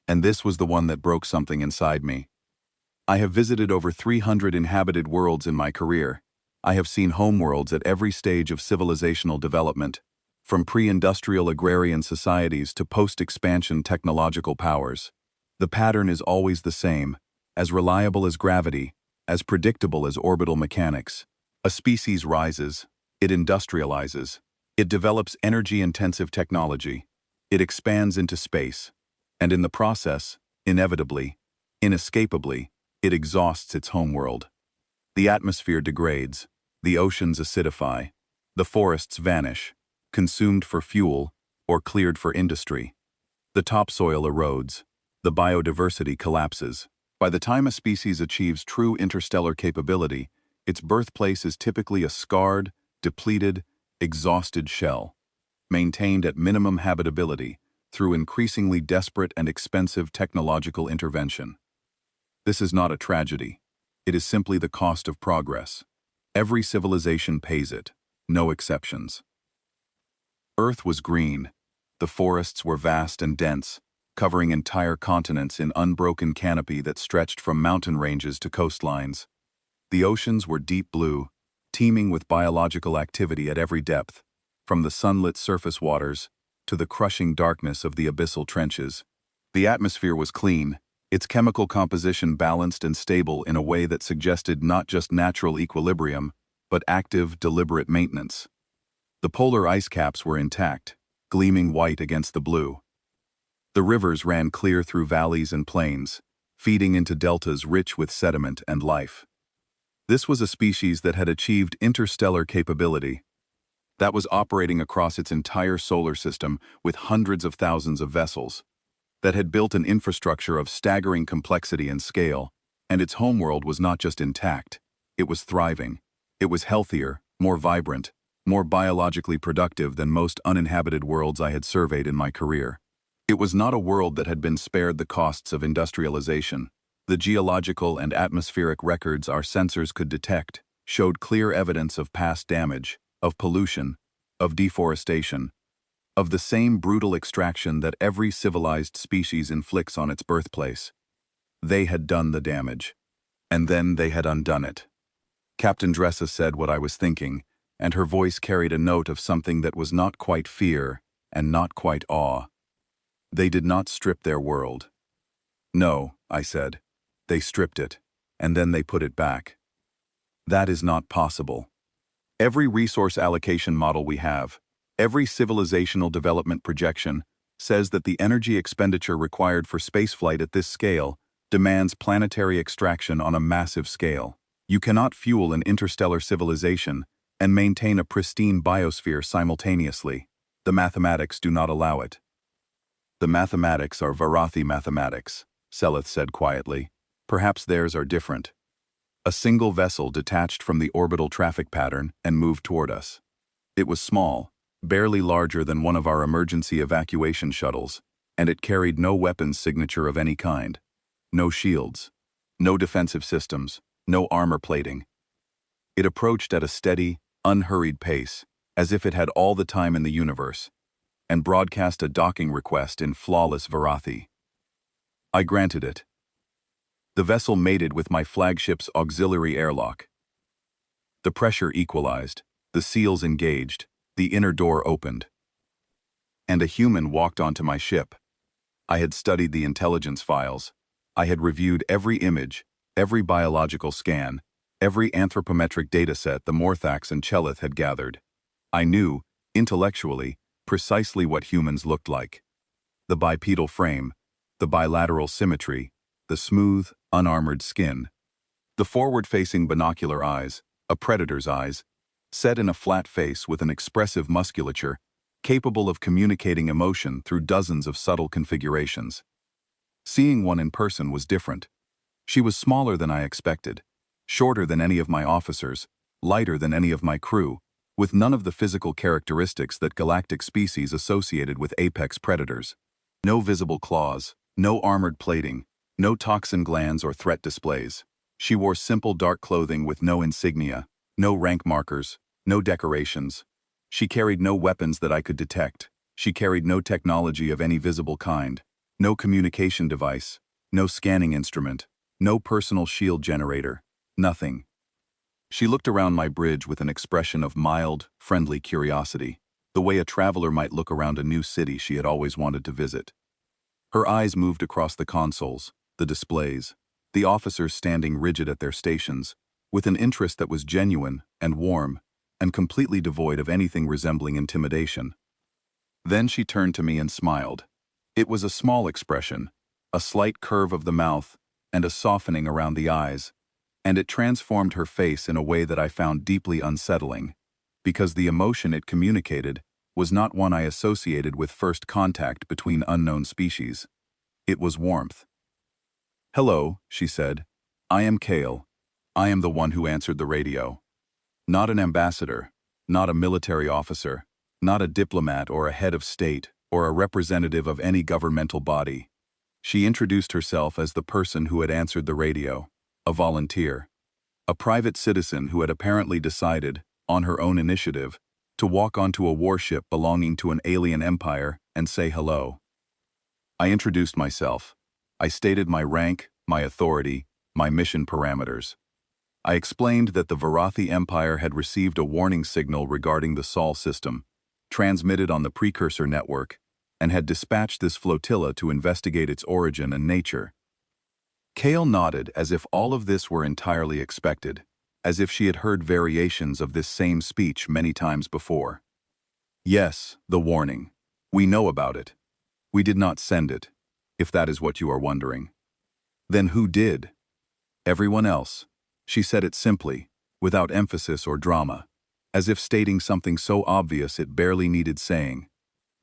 and this was the one that broke something inside me. I have visited over 300 inhabited worlds in my career. I have seen homeworlds at every stage of civilizational development, from pre-industrial agrarian societies to post-expansion technological powers. The pattern is always the same, as reliable as gravity, as predictable as orbital mechanics. A species rises, it industrializes, it develops energy-intensive technology, it expands into space, and in the process, inevitably, inescapably, it exhausts its homeworld. The atmosphere degrades, the oceans acidify, the forests vanish, consumed for fuel or cleared for industry. The topsoil erodes, the biodiversity collapses. By the time a species achieves true interstellar capability, its birthplace is typically a scarred, depleted, exhausted shell, maintained at minimum habitability through increasingly desperate and expensive technological intervention. This is not a tragedy. It is simply the cost of progress. Every civilization pays it, no exceptions. Earth was green. The forests were vast and dense, covering entire continents in unbroken canopy that stretched from mountain ranges to coastlines. The oceans were deep blue, teeming with biological activity at every depth, from the sunlit surface waters to the crushing darkness of the abyssal trenches. The atmosphere was clean, its chemical composition balanced and stable in a way that suggested not just natural equilibrium, but active, deliberate maintenance. The polar ice caps were intact, gleaming white against the blue. The rivers ran clear through valleys and plains, feeding into deltas rich with sediment and life. This was a species that had achieved interstellar capability, that was operating across its entire solar system with hundreds of thousands of vessels, that had built an infrastructure of staggering complexity and scale, and its homeworld was not just intact, it was thriving. It was healthier, more vibrant, more biologically productive than most uninhabited worlds I had surveyed in my career. It was not a world that had been spared the costs of industrialization. The geological and atmospheric records our sensors could detect showed clear evidence of past damage, of pollution, of deforestation, of the same brutal extraction that every civilized species inflicts on its birthplace. They had done the damage. And then they had undone it. Captain Dressa said what I was thinking, and her voice carried a note of something that was not quite fear and not quite awe. They did not strip their world. No, I said. They stripped it, and then they put it back. That is not possible. Every resource allocation model we have, every civilizational development projection, says that the energy expenditure required for spaceflight at this scale demands planetary extraction on a massive scale. You cannot fuel an interstellar civilization and maintain a pristine biosphere simultaneously. The mathematics do not allow it. The mathematics are Varathi mathematics, Seleth said quietly. Perhaps theirs are different. A single vessel detached from the orbital traffic pattern and moved toward us. It was small, barely larger than one of our emergency evacuation shuttles, and it carried no weapons signature of any kind. No shields, no defensive systems, no armor plating. It approached at a steady, unhurried pace, as if it had all the time in the universe, and broadcast a docking request in flawless Varathi. I granted it. The vessel mated with my flagship's auxiliary airlock. The pressure equalized, the seals engaged, the inner door opened. And a human walked onto my ship. I had studied the intelligence files. I had reviewed every image, every biological scan, every anthropometric dataset the Morthax and Chelith had gathered. I knew, intellectually, precisely what humans looked like. The bipedal frame, the bilateral symmetry, the smooth, unarmored skin. The forward-facing binocular eyes, a predator's eyes, set in a flat face with an expressive musculature, capable of communicating emotion through dozens of subtle configurations. Seeing one in person was different. She was smaller than I expected, shorter than any of my officers, lighter than any of my crew, with none of the physical characteristics that galactic species associated with apex predators. No visible claws, no armored plating, no toxin glands or threat displays. She wore simple dark clothing with no insignia, no rank markers, no decorations. She carried no weapons that I could detect. She carried no technology of any visible kind, no communication device, no scanning instrument, no personal shield generator, nothing. She looked around my bridge with an expression of mild, friendly curiosity, the way a traveler might look around a new city she had always wanted to visit. Her eyes moved across the consoles, the displays, the officers standing rigid at their stations, with an interest that was genuine and warm and completely devoid of anything resembling intimidation. Then she turned to me and smiled. It was a small expression, a slight curve of the mouth and a softening around the eyes, and it transformed her face in a way that I found deeply unsettling, because the emotion it communicated was not one I associated with first contact between unknown species. It was warmth. "Hello," she said. "I am Kale. I am the one who answered the radio. Not an ambassador, not a military officer, not a diplomat or a head of state or a representative of any governmental body." She introduced herself as the person who had answered the radio, a volunteer, a private citizen who had apparently decided, on her own initiative, to walk onto a warship belonging to an alien empire and say hello. I introduced myself. I stated my rank, my authority, my mission parameters. I explained that the Varathi Empire had received a warning signal regarding the Sol system, transmitted on the precursor network, and had dispatched this flotilla to investigate its origin and nature. Kale nodded as if all of this were entirely expected, as if she had heard variations of this same speech many times before. Yes, the warning. We know about it. We did not send it, if that is what you are wondering. Then who did? Everyone else. She said it simply, without emphasis or drama, as if stating something so obvious it barely needed saying.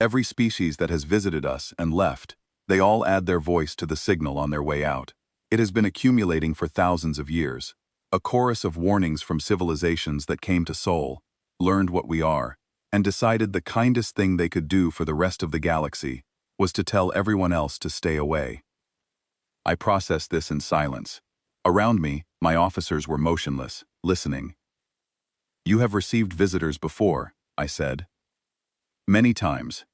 Every species that has visited us and left, they all add their voice to the signal on their way out. It has been accumulating for thousands of years, a chorus of warnings from civilizations that came to Sol, learned what we are, and decided the kindest thing they could do for the rest of the galaxy was to tell everyone else to stay away. I processed this in silence. Around me, my officers were motionless, listening. You have received visitors before, I said. Many times.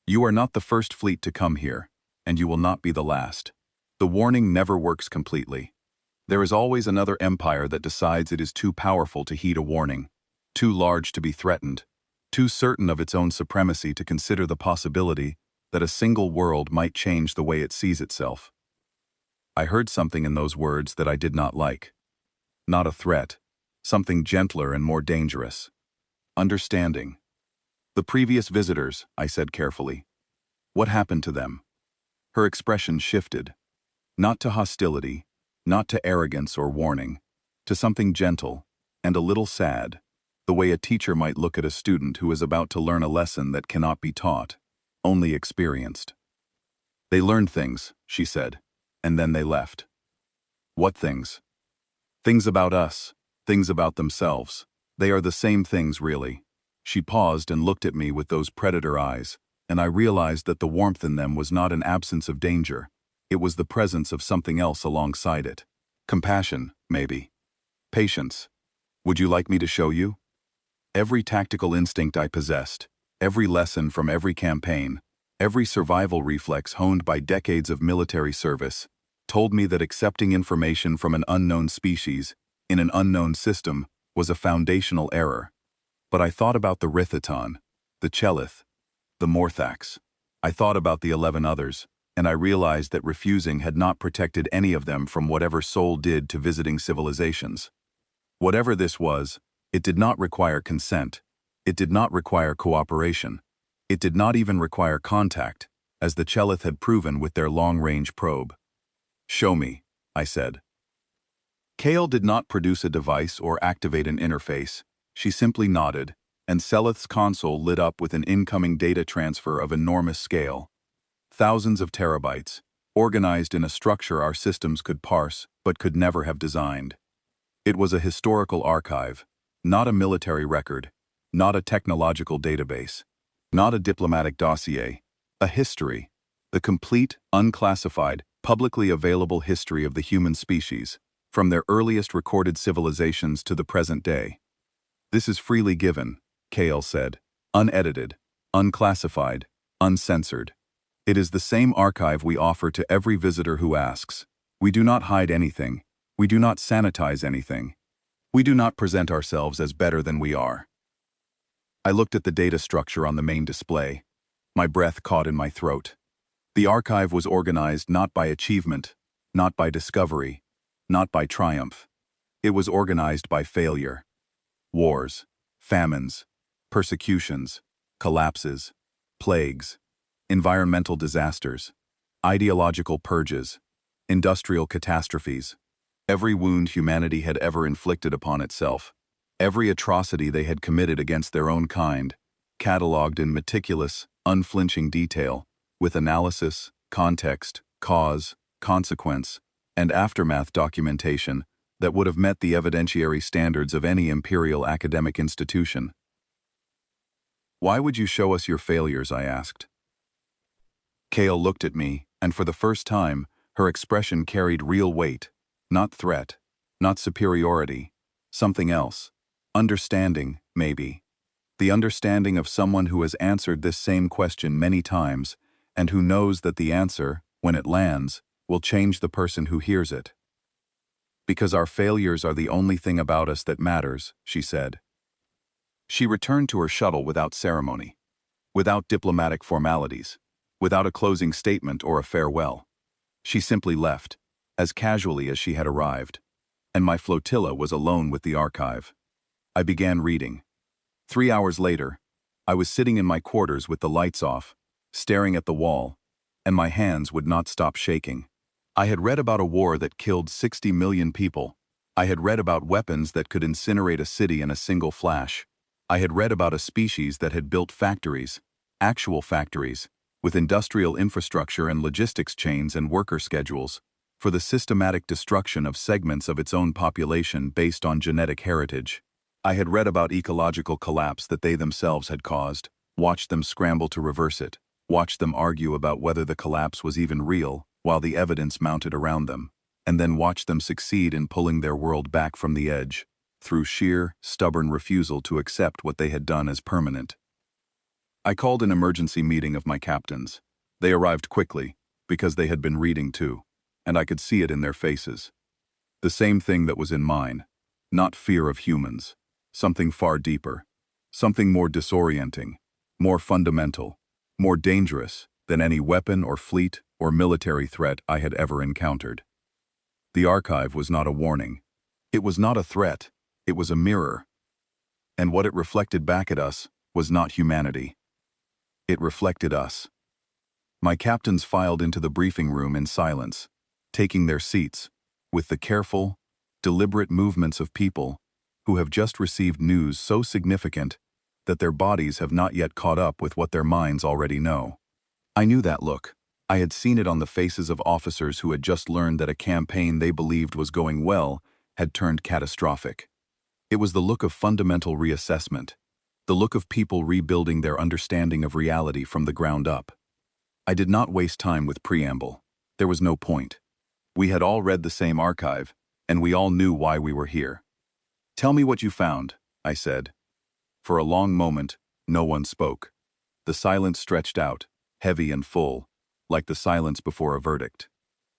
You are not the first fleet to come here, and you will not be the last. The warning never works completely. There is always another empire that decides it is too powerful to heed a warning, too large to be threatened, too certain of its own supremacy to consider the possibility that a single world might change the way it sees itself. I heard something in those words that I did not like. Not a threat, something gentler and more dangerous. Understanding. The previous visitors, I said carefully. What happened to them? Her expression shifted. Not to hostility, not to arrogance or warning, to something gentle and a little sad, the way a teacher might look at a student who is about to learn a lesson that cannot be taught, only experienced. They learned things, she said, and then they left. What things? Things about us, things about themselves. They are the same things, really. She paused and looked at me with those predator eyes, and I realized that the warmth in them was not an absence of danger. It was the presence of something else alongside it. Compassion, maybe. Patience. Would you like me to show you? Every tactical instinct I possessed, every lesson from every campaign, every survival reflex honed by decades of military service, told me that accepting information from an unknown species, in an unknown system, was a foundational error. But I thought about the Rithaton, the Chelith, the Morthax. I thought about the 11 others, and I realized that refusing had not protected any of them from whatever Sol did to visiting civilizations. Whatever this was, it did not require consent. It did not require cooperation. It did not even require contact, as the Chelith had proven with their long-range probe. Show me, I said. Kale did not produce a device or activate an interface. She simply nodded, and Selith's console lit up with an incoming data transfer of enormous scale. Thousands of terabytes, organized in a structure our systems could parse but could never have designed. It was a historical archive, not a military record, not a technological database, not a diplomatic dossier, a history, the complete, unclassified, publicly available history of the human species, from their earliest recorded civilizations to the present day. This is freely given, Kale said, unedited, unclassified, uncensored. It is the same archive we offer to every visitor who asks. We do not hide anything. We do not sanitize anything. We do not present ourselves as better than we are. I looked at the data structure on the main display. My breath caught in my throat. The archive was organized not by achievement, not by discovery, not by triumph. It was organized by failure. Wars, famines, persecutions, collapses, plagues, environmental disasters, ideological purges, industrial catastrophes. Every wound humanity had ever inflicted upon itself, every atrocity they had committed against their own kind, cataloged in meticulous, unflinching detail, with analysis, context, cause, consequence, and aftermath documentation that would have met the evidentiary standards of any imperial academic institution. Why would you show us your failures? I asked. Kale looked at me, and for the first time, her expression carried real weight, not threat, not superiority, something else. Understanding, maybe. The understanding of someone who has answered this same question many times, and who knows that the answer, when it lands, will change the person who hears it. Because our failures are the only thing about us that matters, she said. She returned to her shuttle without ceremony. without diplomatic formalities, without a closing statement or a farewell. She simply left, as casually as she had arrived, and my flotilla was alone with the archive. I began reading. 3 hours later, I was sitting in my quarters with the lights off, staring at the wall, and my hands would not stop shaking. I had read about a war that killed 60 million people. I had read about weapons that could incinerate a city in a single flash. I had read about a species that had built factories, actual factories, with industrial infrastructure and logistics chains and worker schedules, for the systematic destruction of segments of its own population based on genetic heritage. I had read about ecological collapse that they themselves had caused, watched them scramble to reverse it, watched them argue about whether the collapse was even real, while the evidence mounted around them, and then watched them succeed in pulling their world back from the edge, through sheer, stubborn refusal to accept what they had done as permanent. I called an emergency meeting of my captains. They arrived quickly, because they had been reading too, and I could see it in their faces. The same thing that was in mine, not fear of humans, something far deeper, something more disorienting, more fundamental, more dangerous than any weapon or fleet or military threat I had ever encountered. The archive was not a warning. It was not a threat. It was a mirror. And what it reflected back at us was not humanity. It reflected us. My captains filed into the briefing room in silence, taking their seats, with the careful, deliberate movements of people who have just received news so significant that their bodies have not yet caught up with what their minds already know. I knew that look. I had seen it on the faces of officers who had just learned that a campaign they believed was going well had turned catastrophic. It was the look of fundamental reassessment, the look of people rebuilding their understanding of reality from the ground up. I did not waste time with preamble. There was no point. We had all read the same archive, and we all knew why we were here. "Tell me what you found," I said. For a long moment, no one spoke. The silence stretched out, heavy and full, like the silence before a verdict.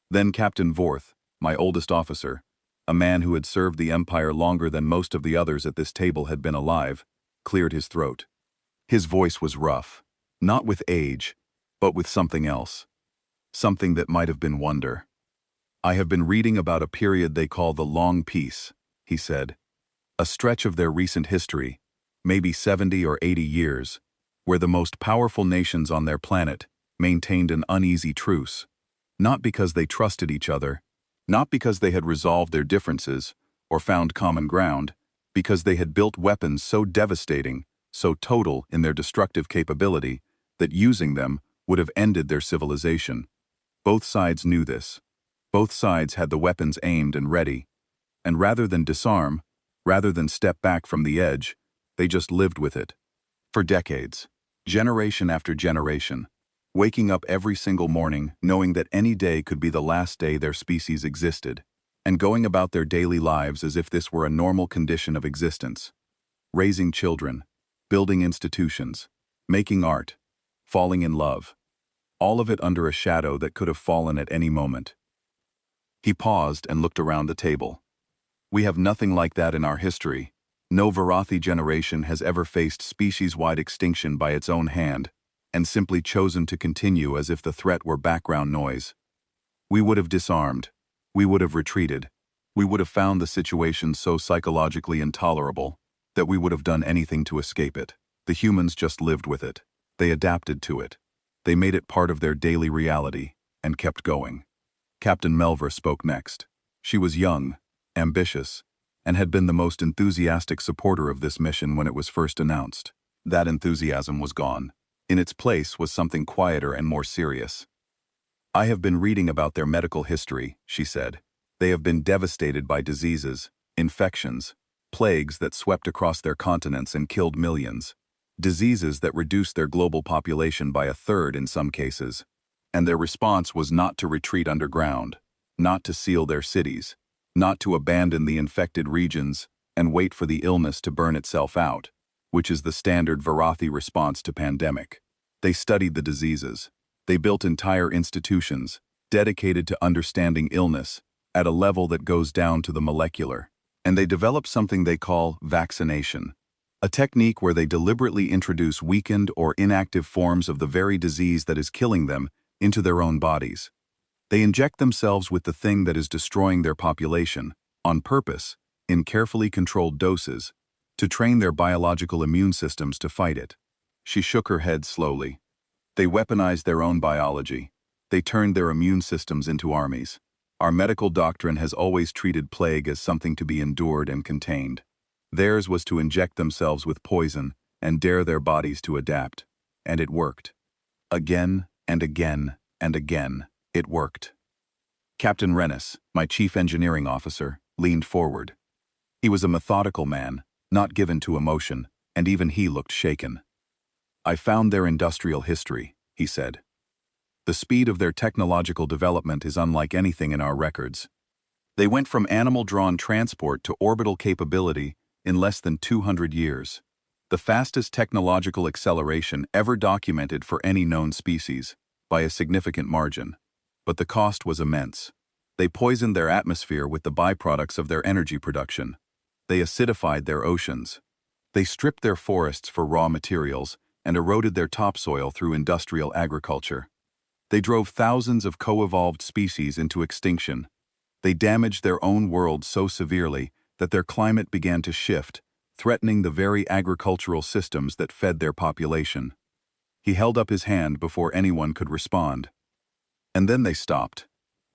Then Captain Vorth, my oldest officer, a man who had served the Empire longer than most of the others at this table had been alive, cleared his throat. His voice was rough, not with age, but with something else. Something that might have been wonder. "I have been reading about a period they call the Long Peace," he said. "A stretch of their recent history, maybe 70 or 80 years, where the most powerful nations on their planet maintained an uneasy truce, not because they trusted each other, not because they had resolved their differences or found common ground, because they had built weapons so devastating, so total in their destructive capability, that using them would have ended their civilization. Both sides knew this. Both sides had the weapons aimed and ready, and rather than disarm, rather than step back from the edge, they just lived with it. For decades, generation after generation, waking up every single morning knowing that any day could be the last day their species existed, and going about their daily lives as if this were a normal condition of existence. Raising children, building institutions, making art, falling in love. All of it under a shadow that could have fallen at any moment. He paused and looked around the table. "We have nothing like that in our history. No Varathi generation has ever faced species-wide extinction by its own hand, and simply chosen to continue as if the threat were background noise. We would have disarmed. We would have retreated. We would have found the situation so psychologically intolerable that we would have done anything to escape it. The humans just lived with it. They adapted to it. They made it part of their daily reality, and kept going." Captain Melver spoke next. She was young, ambitious, and had been the most enthusiastic supporter of this mission when it was first announced. That enthusiasm was gone. In its place was something quieter and more serious. "I have been reading about their medical history," she said. "They have been devastated by diseases, infections, plagues that swept across their continents and killed millions. Diseases that reduced their global population by a third in some cases. And their response was not to retreat underground, not to seal their cities, not to abandon the infected regions and wait for the illness to burn itself out, which is the standard Varathi response to pandemic. They studied the diseases. They built entire institutions dedicated to understanding illness at a level that goes down to the molecular. And they developed something they call vaccination. A technique where they deliberately introduce weakened or inactive forms of the very disease that is killing them into their own bodies. They inject themselves with the thing that is destroying their population, on purpose, in carefully controlled doses, to train their biological immune systems to fight it. She shook her head slowly. They weaponized their own biology. They turned their immune systems into armies. Our medical doctrine has always treated plague as something to be endured and contained. Theirs was to inject themselves with poison and dare their bodies to adapt. And it worked. Again and again and again, it worked. Captain Rennis, my chief engineering officer, leaned forward. He was a methodical man, not given to emotion, and even he looked shaken. I found their industrial history, he said. The speed of their technological development is unlike anything in our records. They went from animal-drawn transport to orbital capability in less than 200 years. The fastest technological acceleration ever documented for any known species, by a significant margin. But the cost was immense. They poisoned their atmosphere with the byproducts of their energy production. They acidified their oceans. They stripped their forests for raw materials and eroded their topsoil through industrial agriculture. They drove thousands of co-evolved species into extinction. They damaged their own world so severely that their climate began to shift, threatening the very agricultural systems that fed their population. He held up his hand before anyone could respond. And then they stopped.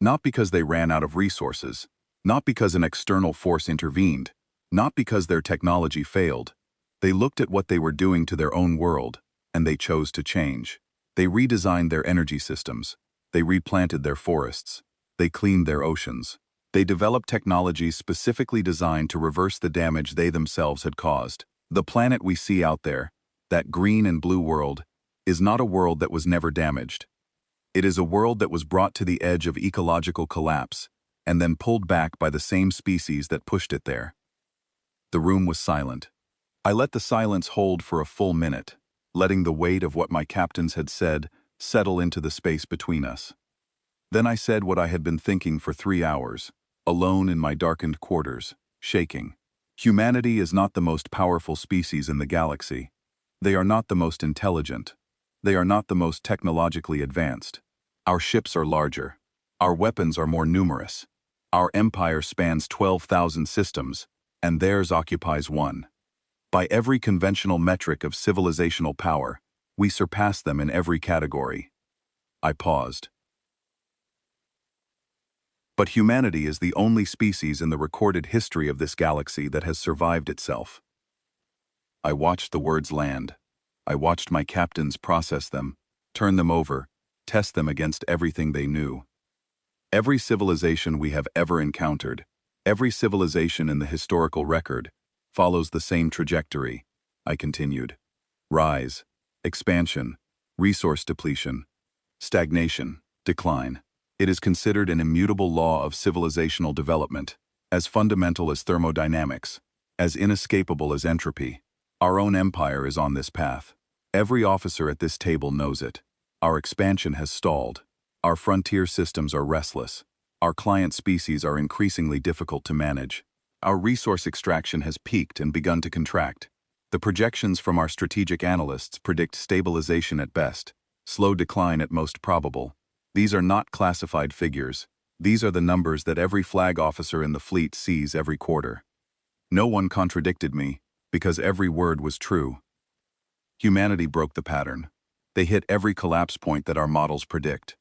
Not because they ran out of resources, not because an external force intervened, not because their technology failed. They looked at what they were doing to their own world, and they chose to change. They redesigned their energy systems. They replanted their forests. They cleaned their oceans. They developed technologies specifically designed to reverse the damage they themselves had caused. The planet we see out there, that green and blue world, is not a world that was never damaged. It is a world that was brought to the edge of ecological collapse and then pulled back by the same species that pushed it there. The room was silent. I let the silence hold for a full minute, letting the weight of what my captains had said settle into the space between us. Then I said what I had been thinking for 3 hours, alone in my darkened quarters, shaking. Humanity is not the most powerful species in the galaxy. They are not the most intelligent. They are not the most technologically advanced. Our ships are larger. Our weapons are more numerous. Our empire spans 12,000 systems, and theirs occupies one. By every conventional metric of civilizational power, we surpass them in every category. I paused. But humanity is the only species in the recorded history of this galaxy that has survived itself. I watched the words land. I watched my captains process them, turn them over, test them against everything they knew. Every civilization we have ever encountered, every civilization in the historical record, follows the same trajectory, I continued. Rise, expansion, resource depletion, stagnation, decline. It is considered an immutable law of civilizational development, as fundamental as thermodynamics, as inescapable as entropy. Our own empire is on this path. Every officer at this table knows it. Our expansion has stalled. Our frontier systems are restless. Our client species are increasingly difficult to manage. Our resource extraction has peaked and begun to contract. The projections from our strategic analysts predict stabilization at best, slow decline at most probable. These are not classified figures. These are the numbers that every flag officer in the fleet sees every quarter. No one contradicted me, because every word was true. Humanity broke the pattern. They hit every collapse point that our models predict.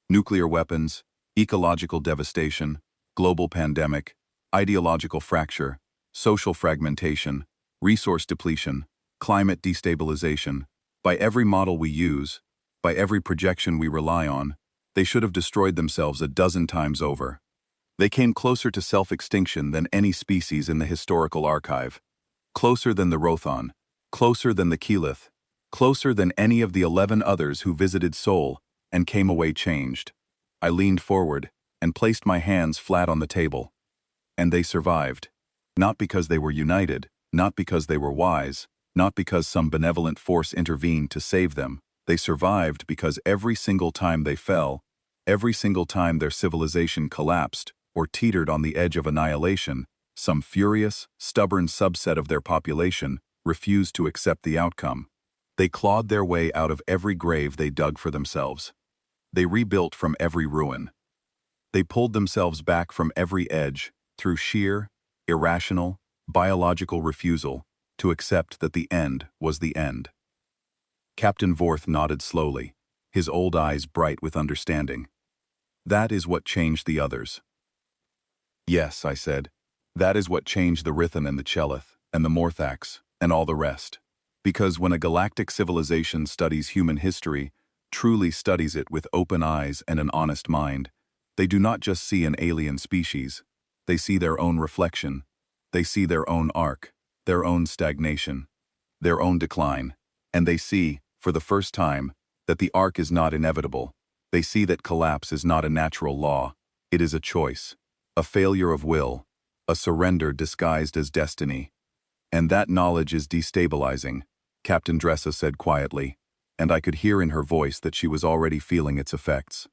Nuclear weapons, ecological devastation, global pandemic, ideological fracture, social fragmentation, resource depletion, climate destabilization. By every model we use, by every projection we rely on, they should have destroyed themselves a dozen times over. They came closer to self-extinction than any species in the historical archive. Closer than the Rothon, closer than the Keyleth, closer than any of the 11 others who visited Sol and came away changed. I leaned forward and placed my hands flat on the table. And they survived. Not because they were united, not because they were wise, not because some benevolent force intervened to save them. They survived because every single time they fell, every single time their civilization collapsed or teetered on the edge of annihilation, some furious, stubborn subset of their population refused to accept the outcome. They clawed their way out of every grave they dug for themselves. They rebuilt from every ruin. They pulled themselves back from every edge through sheer, irrational, biological refusal to accept that the end was the end. Captain Vorth nodded slowly, his old eyes bright with understanding. That is what changed the others. Yes, I said. That is what changed the Rithan and the Chelith, and the Morthax, and all the rest. Because when a galactic civilization studies human history, truly studies it with open eyes and an honest mind, they do not just see an alien species. They see their own reflection. They see their own arc, their own stagnation, their own decline, and they see, for the first time, that the arc is not inevitable. They see that collapse is not a natural law. It is a choice, a failure of will, a surrender disguised as destiny. And that knowledge is destabilizing, Captain Dressa said quietly, and I could hear in her voice that she was already feeling its effects.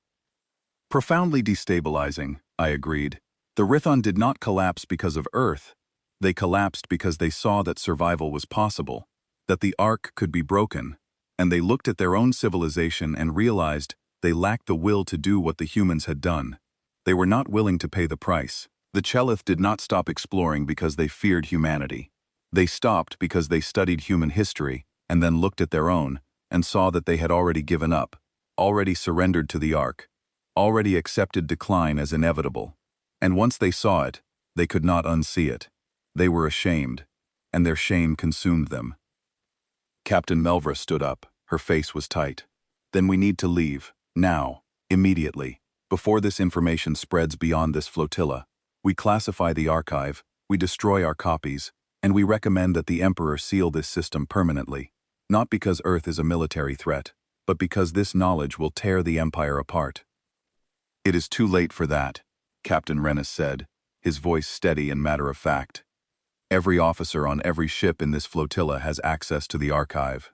Profoundly destabilizing, I agreed. The Rithon did not collapse because of Earth. They collapsed because they saw that survival was possible, that the arc could be broken, and they looked at their own civilization and realized they lacked the will to do what the humans had done. They were not willing to pay the price. The Chelith did not stop exploring because they feared humanity. They stopped because they studied human history and then looked at their own and saw that they had already given up, already surrendered to the arc, already accepted decline as inevitable. And once they saw it, they could not unsee it. They were ashamed, and their shame consumed them. Captain Melvra stood up. Her face was tight. Then we need to leave, now, immediately, before this information spreads beyond this flotilla. We classify the archive, we destroy our copies, and we recommend that the Emperor seal this system permanently, not because Earth is a military threat, but because this knowledge will tear the Empire apart. It is too late for that, Captain Rennis said, his voice steady and matter-of-fact. Every officer on every ship in this flotilla has access to the archive.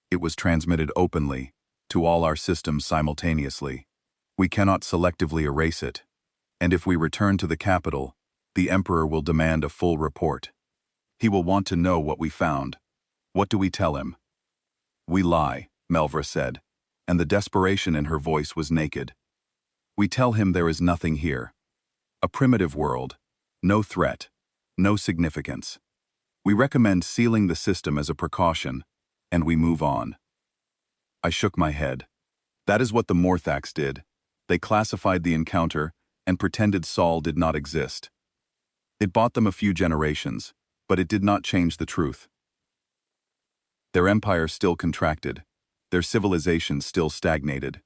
It was transmitted openly, to all our systems simultaneously. We cannot selectively erase it. And if we return to the capital, the Emperor will demand a full report. He will want to know what we found. What do we tell him? We lie, Melvra said, and the desperation in her voice was naked. We tell him there is nothing here. A primitive world, no threat, no significance. We recommend sealing the system as a precaution, and we move on. I shook my head. That is what the Morthax did. They classified the encounter and pretended Saul did not exist. It bought them a few generations, but it did not change the truth. Their empire still contracted. Their civilization still stagnated.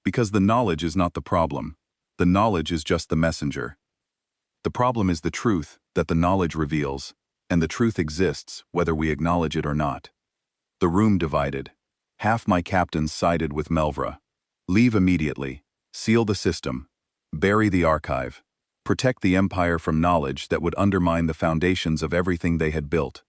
Because the knowledge is not the problem. The knowledge is just the messenger. The problem is the truth that the knowledge reveals, and the truth exists whether we acknowledge it or not. The room divided. Half my captains sided with Melvra. Leave immediately. Seal the system. Bury the archive. Protect the Empire from knowledge that would undermine the foundations of everything they had built.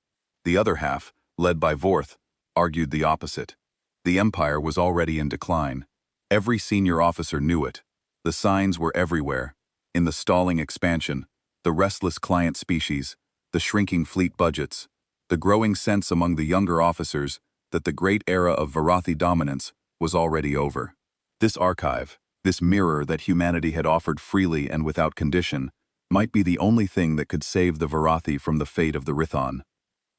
The other half, led by Vorth, argued the opposite. The Empire was already in decline. Every senior officer knew it. The signs were everywhere. In the stalling expansion, the restless client species, the shrinking fleet budgets, the growing sense among the younger officers that the great era of Varathi dominance was already over. This archive, this mirror that humanity had offered freely and without condition, might be the only thing that could save the Varathi from the fate of the Rithon.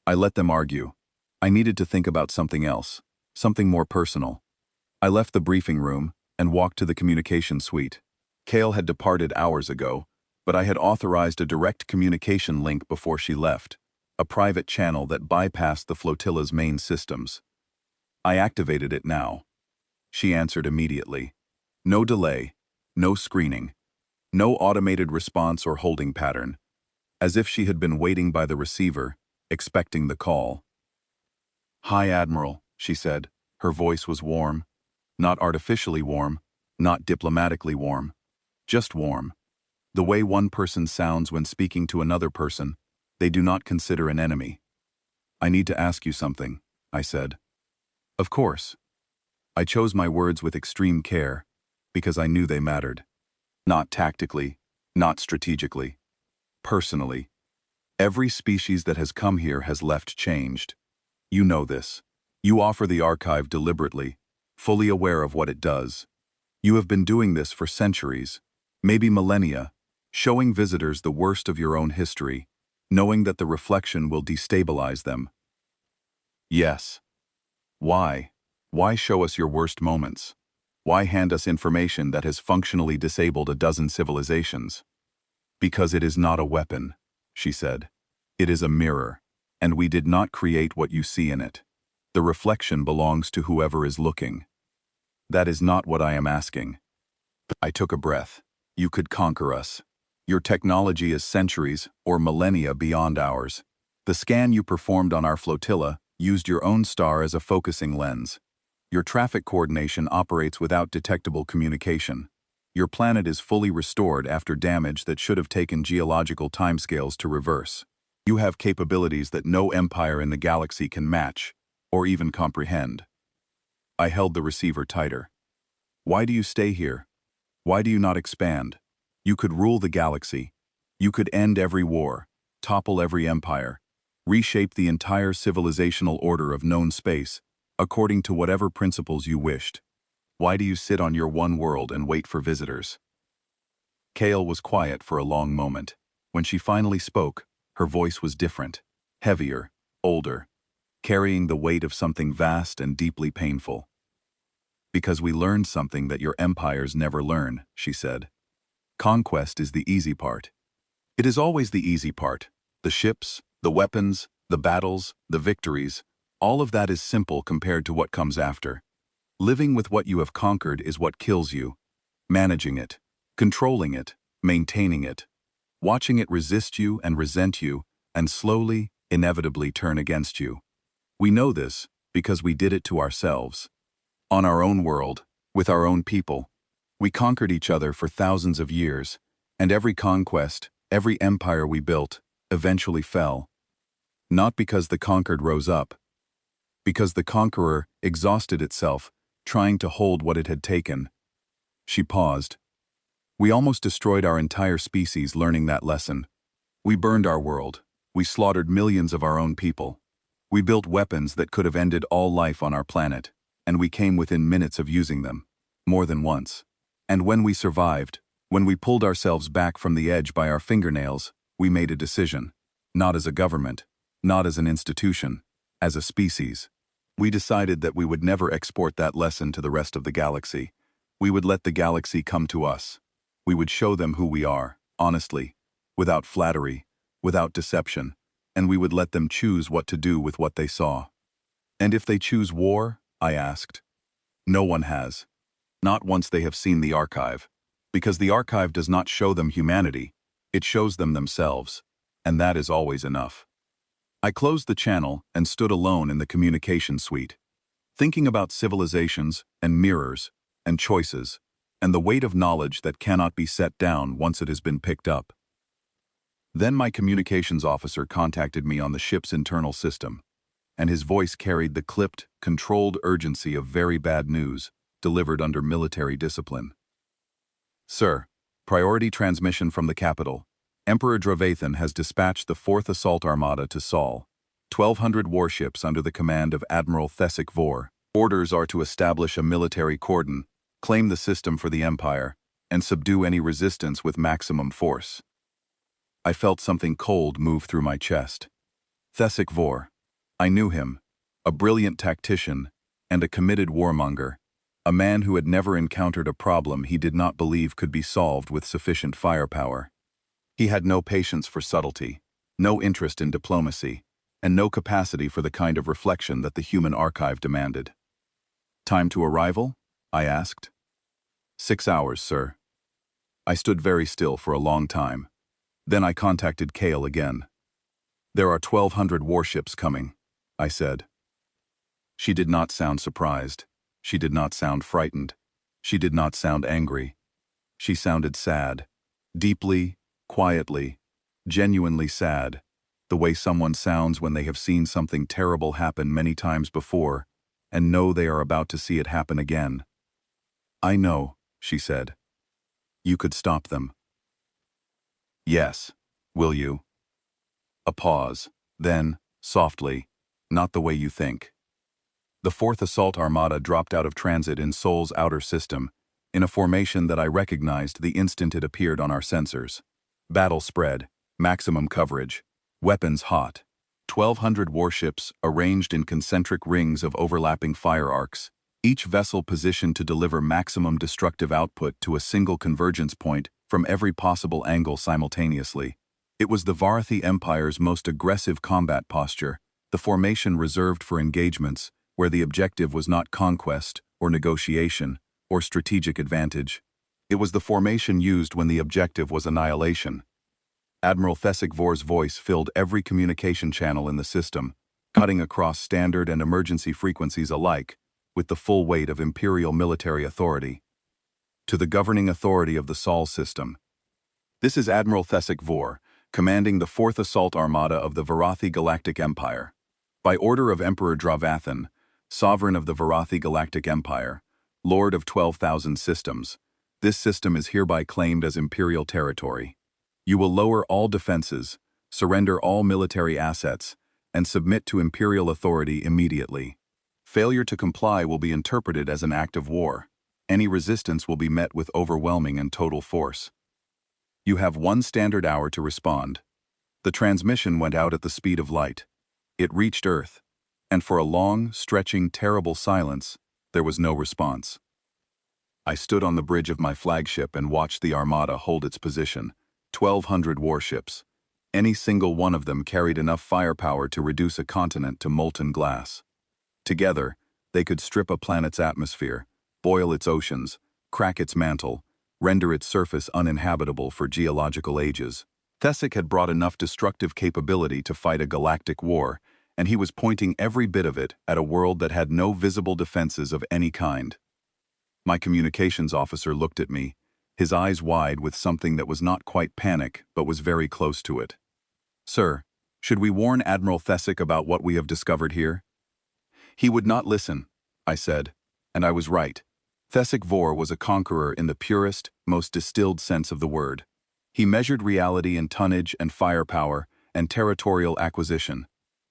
I let them argue. I needed to think about something else, something more personal. I left the briefing room and walked to the communication suite. Kale had departed hours ago, but I had authorized a direct communication link before she left, a private channel that bypassed the flotilla's main systems. I activated it now. She answered immediately. No delay, no screening, no automated response or holding pattern, as if she had been waiting by the receiver, expecting the call. "Hi, Admiral," she said. Her voice was warm. Not artificially warm, not diplomatically warm, just warm. The way one person sounds when speaking to another person they do not consider an enemy. "I need to ask you something," I said. "Of course." I chose my words with extreme care, because I knew they mattered. Not tactically, not strategically, personally. Every species that has come here has left changed. You know this. You offer the archive deliberately, fully aware of what it does. You have been doing this for centuries, maybe millennia, showing visitors the worst of your own history, knowing that the reflection will destabilize them. Yes. Why? Why show us your worst moments? Why hand us information that has functionally disabled a dozen civilizations? Because it is not a weapon, she said. It is a mirror, and we did not create what you see in it. The reflection belongs to whoever is looking. That is not what I am asking. I took a breath. You could conquer us. Your technology is centuries or millennia beyond ours. The scan you performed on our flotilla used your own star as a focusing lens. Your traffic coordination operates without detectable communication. Your planet is fully restored after damage that should have taken geological timescales to reverse. You have capabilities that no empire in the galaxy can match, or even comprehend. I held the receiver tighter. Why do you stay here? Why do you not expand? You could rule the galaxy. You could end every war, topple every empire, reshape the entire civilizational order of known space, according to whatever principles you wished. Why do you sit on your one world and wait for visitors? Kale was quiet for a long moment. When she finally spoke, her voice was different, heavier, older, carrying the weight of something vast and deeply painful. Because we learned something that your empires never learn, she said. Conquest is the easy part. It is always the easy part. The ships, the weapons, the battles, the victories, all of that is simple compared to what comes after. Living with what you have conquered is what kills you. Managing it, controlling it, maintaining it, watching it resist you and resent you, and slowly, inevitably turn against you. We know this because we did it to ourselves. On our own world, with our own people, we conquered each other for thousands of years, and every conquest, every empire we built, eventually fell. Not because the conquered rose up, because the conqueror exhausted itself, trying to hold what it had taken. She paused. We almost destroyed our entire species learning that lesson. We burned our world. We slaughtered millions of our own people. We built weapons that could have ended all life on our planet, and we came within minutes of using them, more than once. And when we survived, when we pulled ourselves back from the edge by our fingernails, we made a decision. Not as a government, not as an institution, as a species. We decided that we would never export that lesson to the rest of the galaxy. We would let the galaxy come to us. We would show them who we are, honestly, without flattery, without deception, and we would let them choose what to do with what they saw. And if they choose war, I asked. No one has. Not once they have seen the archive. Because the archive does not show them humanity, it shows them themselves, and that is always enough. I closed the channel and stood alone in the communication suite, thinking about civilizations and mirrors and choices, and the weight of knowledge that cannot be set down once it has been picked up. Then my communications officer contacted me on the ship's internal system, and his voice carried the clipped, controlled urgency of very bad news, delivered under military discipline. Sir, priority transmission from the capital. Emperor Dravathan has dispatched the 4th Assault Armada to Sol, 1,200 warships under the command of Admiral Thesic Vor. Orders are to establish a military cordon, claim the system for the Empire, and subdue any resistance with maximum force. I felt something cold move through my chest. Thesic Vor. I knew him, a brilliant tactician and a committed warmonger, a man who had never encountered a problem he did not believe could be solved with sufficient firepower. He had no patience for subtlety, no interest in diplomacy, and no capacity for the kind of reflection that the human archive demanded. Time to arrival? I asked. 6 hours, sir. I stood very still for a long time. Then I contacted Kale again. There are 1,200 warships coming, I said. She did not sound surprised. She did not sound frightened. She did not sound angry. She sounded sad, deeply, quietly, genuinely sad, the way someone sounds when they have seen something terrible happen many times before and know they are about to see it happen again. I know, she said. You could stop them. Yes, Will you? A pause. Then, softly, not the way you think. The 4th Assault Armada dropped out of transit in Sol's outer system, in a formation that I recognized the instant it appeared on our sensors. Battle spread, maximum coverage, weapons hot. 1,200 warships arranged in concentric rings of overlapping fire arcs, each vessel positioned to deliver maximum destructive output to a single convergence point from every possible angle simultaneously. It was the Varathi Empire's most aggressive combat posture, the formation reserved for engagements where the objective was not conquest or negotiation or strategic advantage. It was the formation used when the objective was annihilation. Admiral Thesic Vor's voice filled every communication channel in the system, cutting across standard and emergency frequencies alike, with the full weight of Imperial military authority. To the governing authority of the Sol system. This is Admiral Thesic Vor, commanding the 4th Assault Armada of the Varathi Galactic Empire. By order of Emperor Dravathan, sovereign of the Varathi Galactic Empire, Lord of 12,000 systems, this system is hereby claimed as Imperial territory. You will lower all defenses, surrender all military assets, and submit to Imperial authority immediately. Failure to comply will be interpreted as an act of war. Any resistance will be met with overwhelming and total force. You have 1 standard hour to respond. The transmission went out at the speed of light. It reached Earth, and for a long, stretching, terrible silence, there was no response. I stood on the bridge of my flagship and watched the Armada hold its position. 1,200 warships. Any single one of them carried enough firepower to reduce a continent to molten glass. Together, they could strip a planet's atmosphere, boil its oceans, crack its mantle, render its surface uninhabitable for geological ages. Thesic had brought enough destructive capability to fight a galactic war, and he was pointing every bit of it at a world that had no visible defenses of any kind. My communications officer looked at me, his eyes wide with something that was not quite panic but was very close to it. Sir, should we warn Admiral Thesic about what we have discovered here? He would not listen, I said, and I was right. Thesic Vor was a conqueror in the purest, most distilled sense of the word. He measured reality in tonnage and firepower and territorial acquisition.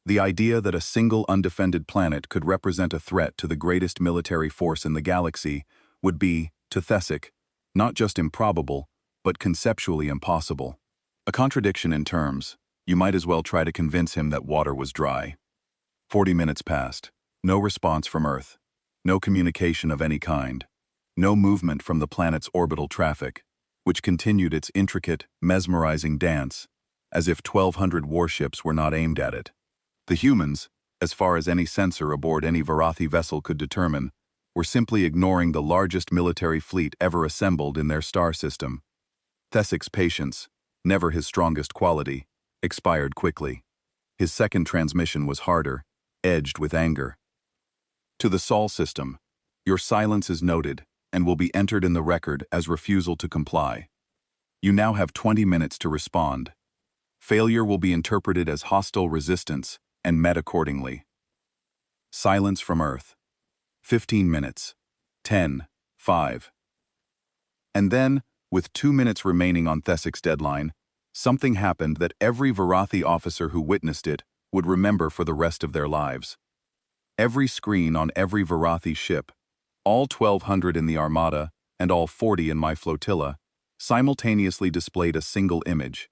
The idea that a single undefended planet could represent a threat to the greatest military force in the galaxy would be, to Thesic, not just improbable, but conceptually impossible. A contradiction in terms. You might as well try to convince him that water was dry. 40 minutes passed. No response from Earth. No communication of any kind. No movement from the planet's orbital traffic, which continued its intricate, mesmerizing dance, as if 1,200 warships were not aimed at it. The humans, as far as any sensor aboard any Varathi vessel could determine, were simply ignoring the largest military fleet ever assembled in their star system. Thesic's patience, never his strongest quality, expired quickly. His second transmission was harder, edged with anger. To the Sol system, your silence is noted and will be entered in the record as refusal to comply. You now have 20 minutes to respond. Failure will be interpreted as hostile resistance and met accordingly. Silence from Earth. 15 minutes. 10, 5. And then, with 2 minutes remaining on Thesic's deadline, something happened that every Varathi officer who witnessed it would remember for the rest of their lives. Every screen on every Varathi ship, all 1,200 in the Armada and all 40 in my flotilla, simultaneously displayed a single image.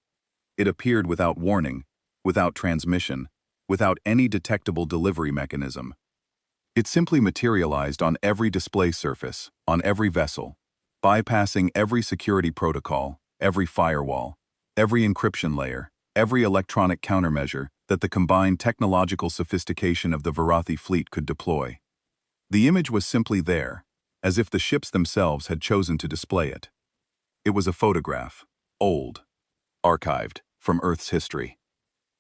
It appeared without warning, without transmission, without any detectable delivery mechanism. It simply materialized on every display surface, on every vessel, bypassing every security protocol, every firewall, every encryption layer, every electronic countermeasure that the combined technological sophistication of the Varathi fleet could deploy. The image was simply there, as if the ships themselves had chosen to display it. It was a photograph, old, archived, from Earth's history.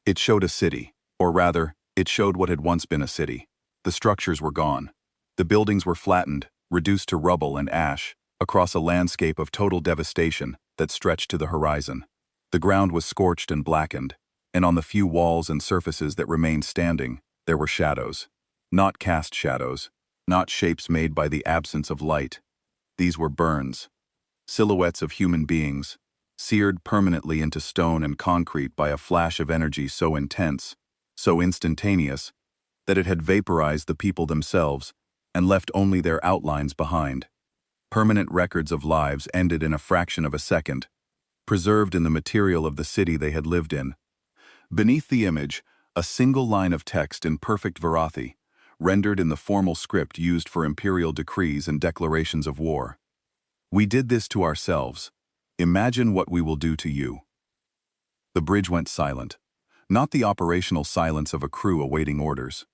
It showed a city, or rather, it showed what had once been a city. The structures were gone. The buildings were flattened, reduced to rubble and ash, across a landscape of total devastation that stretched to the horizon. The ground was scorched and blackened, and on the few walls and surfaces that remained standing, there were shadows. Not cast shadows, not shapes made by the absence of light. These were burns. Silhouettes of human beings, seared permanently into stone and concrete by a flash of energy so intense, so instantaneous, that it had vaporized the people themselves and left only their outlines behind. Permanent records of lives ended in a fraction of a second, preserved in the material of the city they had lived in. Beneath the image, a single line of text in perfect Varathi, rendered in the formal script used for imperial decrees and declarations of war. We did this to ourselves. Imagine what we will do to you. The bridge went silent. Not the operational silence of a crew awaiting orders.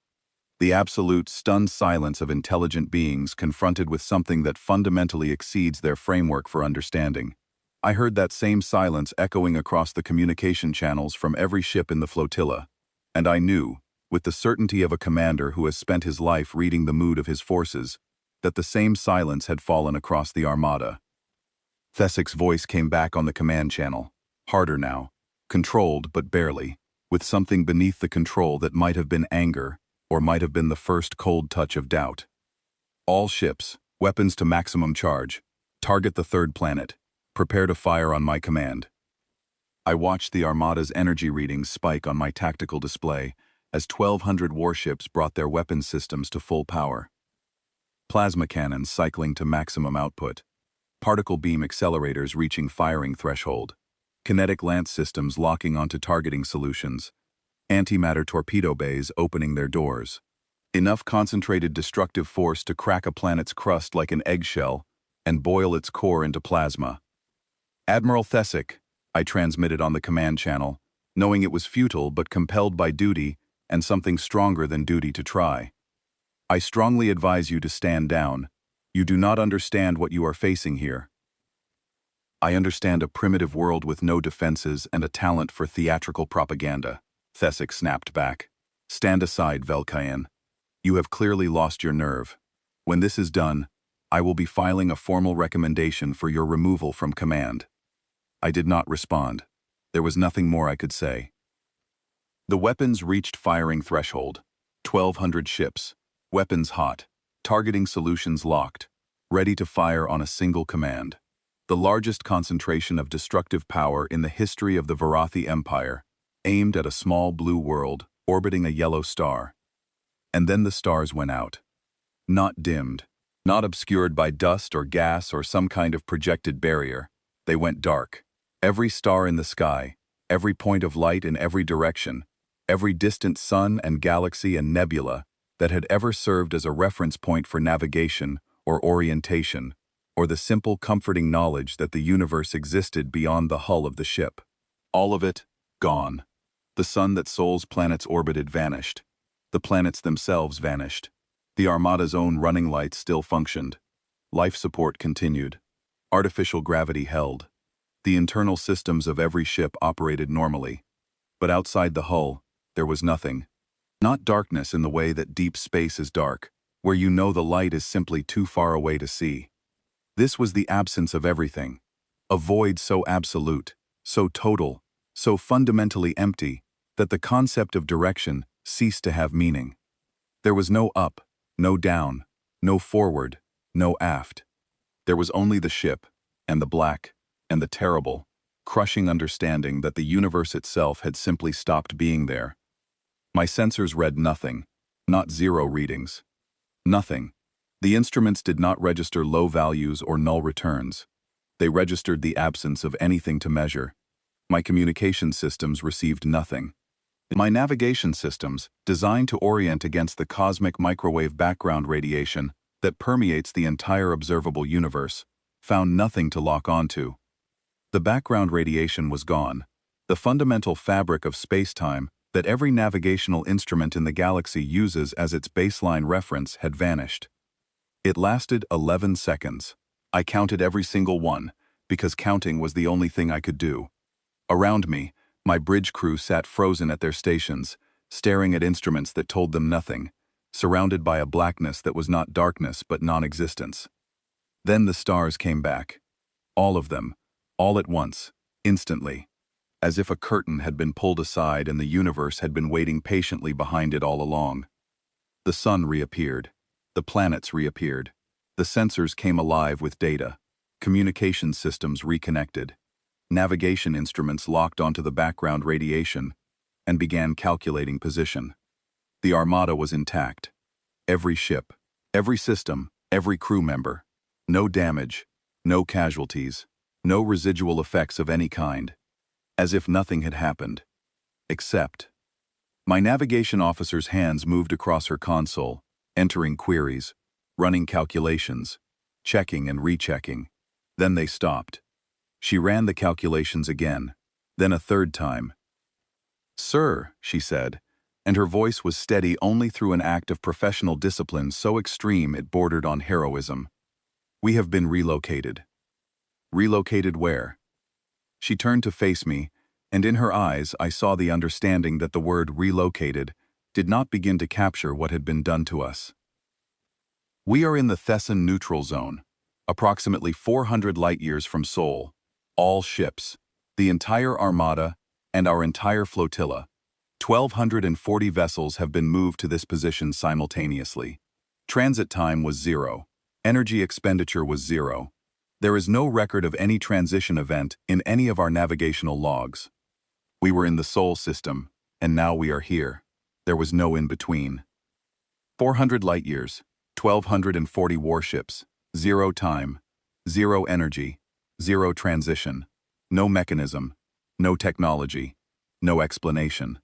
The absolute, stunned silence of intelligent beings confronted with something that fundamentally exceeds their framework for understanding. I heard that same silence echoing across the communication channels from every ship in the flotilla, and I knew, with the certainty of a commander who has spent his life reading the mood of his forces, that the same silence had fallen across the armada. Thesik's voice came back on the command channel, harder now, controlled but barely, with something beneath the control that might have been anger, or might have been the first cold touch of doubt. All ships, weapons to maximum charge. Target the third planet. Prepare to fire on my command. I watched the Armada's energy readings spike on my tactical display as 1,200 warships brought their weapon systems to full power. Plasma cannons cycling to maximum output. Particle beam accelerators reaching firing threshold. Kinetic lance systems locking onto targeting solutions. Antimatter torpedo bays opening their doors. Enough concentrated destructive force to crack a planet's crust like an eggshell and boil its core into plasma. Admiral Thesik, I transmitted on the command channel, knowing it was futile but compelled by duty and something stronger than duty to try. I strongly advise you to stand down. You do not understand what you are facing here. I understand a primitive world with no defenses and a talent for theatrical propaganda, Thesik snapped back. Stand aside, Velkayan. You have clearly lost your nerve. When this is done, I will be filing a formal recommendation for your removal from command. I did not respond. There was nothing more I could say. The weapons reached firing threshold. 1,200 ships, weapons hot, targeting solutions locked, ready to fire on a single command. The largest concentration of destructive power in the history of the Varathi Empire, aimed at a small blue world orbiting a yellow star. And then the stars went out. Not dimmed, not obscured by dust or gas or some kind of projected barrier. They went dark. Every star in the sky, every point of light in every direction, every distant sun and galaxy and nebula that had ever served as a reference point for navigation or orientation, or the simple comforting knowledge that the universe existed beyond the hull of the ship. All of it, gone. The sun that Sol's planets orbited vanished. The planets themselves vanished. The Armada's own running lights still functioned. Life support continued. Artificial gravity held. The internal systems of every ship operated normally. But outside the hull, there was nothing. Not darkness in the way that deep space is dark, where you know the light is simply too far away to see. This was the absence of everything. A void so absolute, so total, so fundamentally empty, that the concept of direction ceased to have meaning. There was no up, no down, no forward, no aft. There was only the ship, and the black, and the terrible, crushing understanding that the universe itself had simply stopped being there. My sensors read nothing, not zero readings. Nothing. The instruments did not register low values or null returns. They registered the absence of anything to measure. My communication systems received nothing. My navigation systems, designed to orient against the cosmic microwave background radiation that permeates the entire observable universe, found nothing to lock onto. The background radiation was gone. The fundamental fabric of space-time that every navigational instrument in the galaxy uses as its baseline reference had vanished. It lasted 11 seconds. I counted every single one, because counting was the only thing I could do. Around me, my bridge crew sat frozen at their stations, staring at instruments that told them nothing, surrounded by a blackness that was not darkness but non-existence. Then the stars came back. All of them, all at once, instantly, as if a curtain had been pulled aside and the universe had been waiting patiently behind it all along. The sun reappeared. The planets reappeared. The sensors came alive with data. Communication systems reconnected. Navigation instruments locked onto the background radiation and began calculating position. The Armada was intact. Every ship, every system, every crew member. No damage, no casualties, no residual effects of any kind. As if nothing had happened. Except. My navigation officer's hands moved across her console, entering queries, running calculations, checking and rechecking. Then they stopped. She ran the calculations again, then a third time. "Sir," she said, and her voice was steady only through an act of professional discipline so extreme it bordered on heroism. "We have been relocated." "Relocated where?" She turned to face me, and in her eyes I saw the understanding that the word relocated did not begin to capture what had been done to us. "We are in the Thesson neutral zone, approximately 400 light-years from Sol. All ships, the entire Armada, and our entire flotilla, 1,240 vessels have been moved to this position simultaneously. Transit time was 0. Energy expenditure was 0. There is no record of any transition event in any of our navigational logs. We were in the Sol system, and now we are here. There was no in-between. 400 light-years, 1,240 warships, 0 time, 0 energy, 0 transition, no mechanism, no technology, no explanation.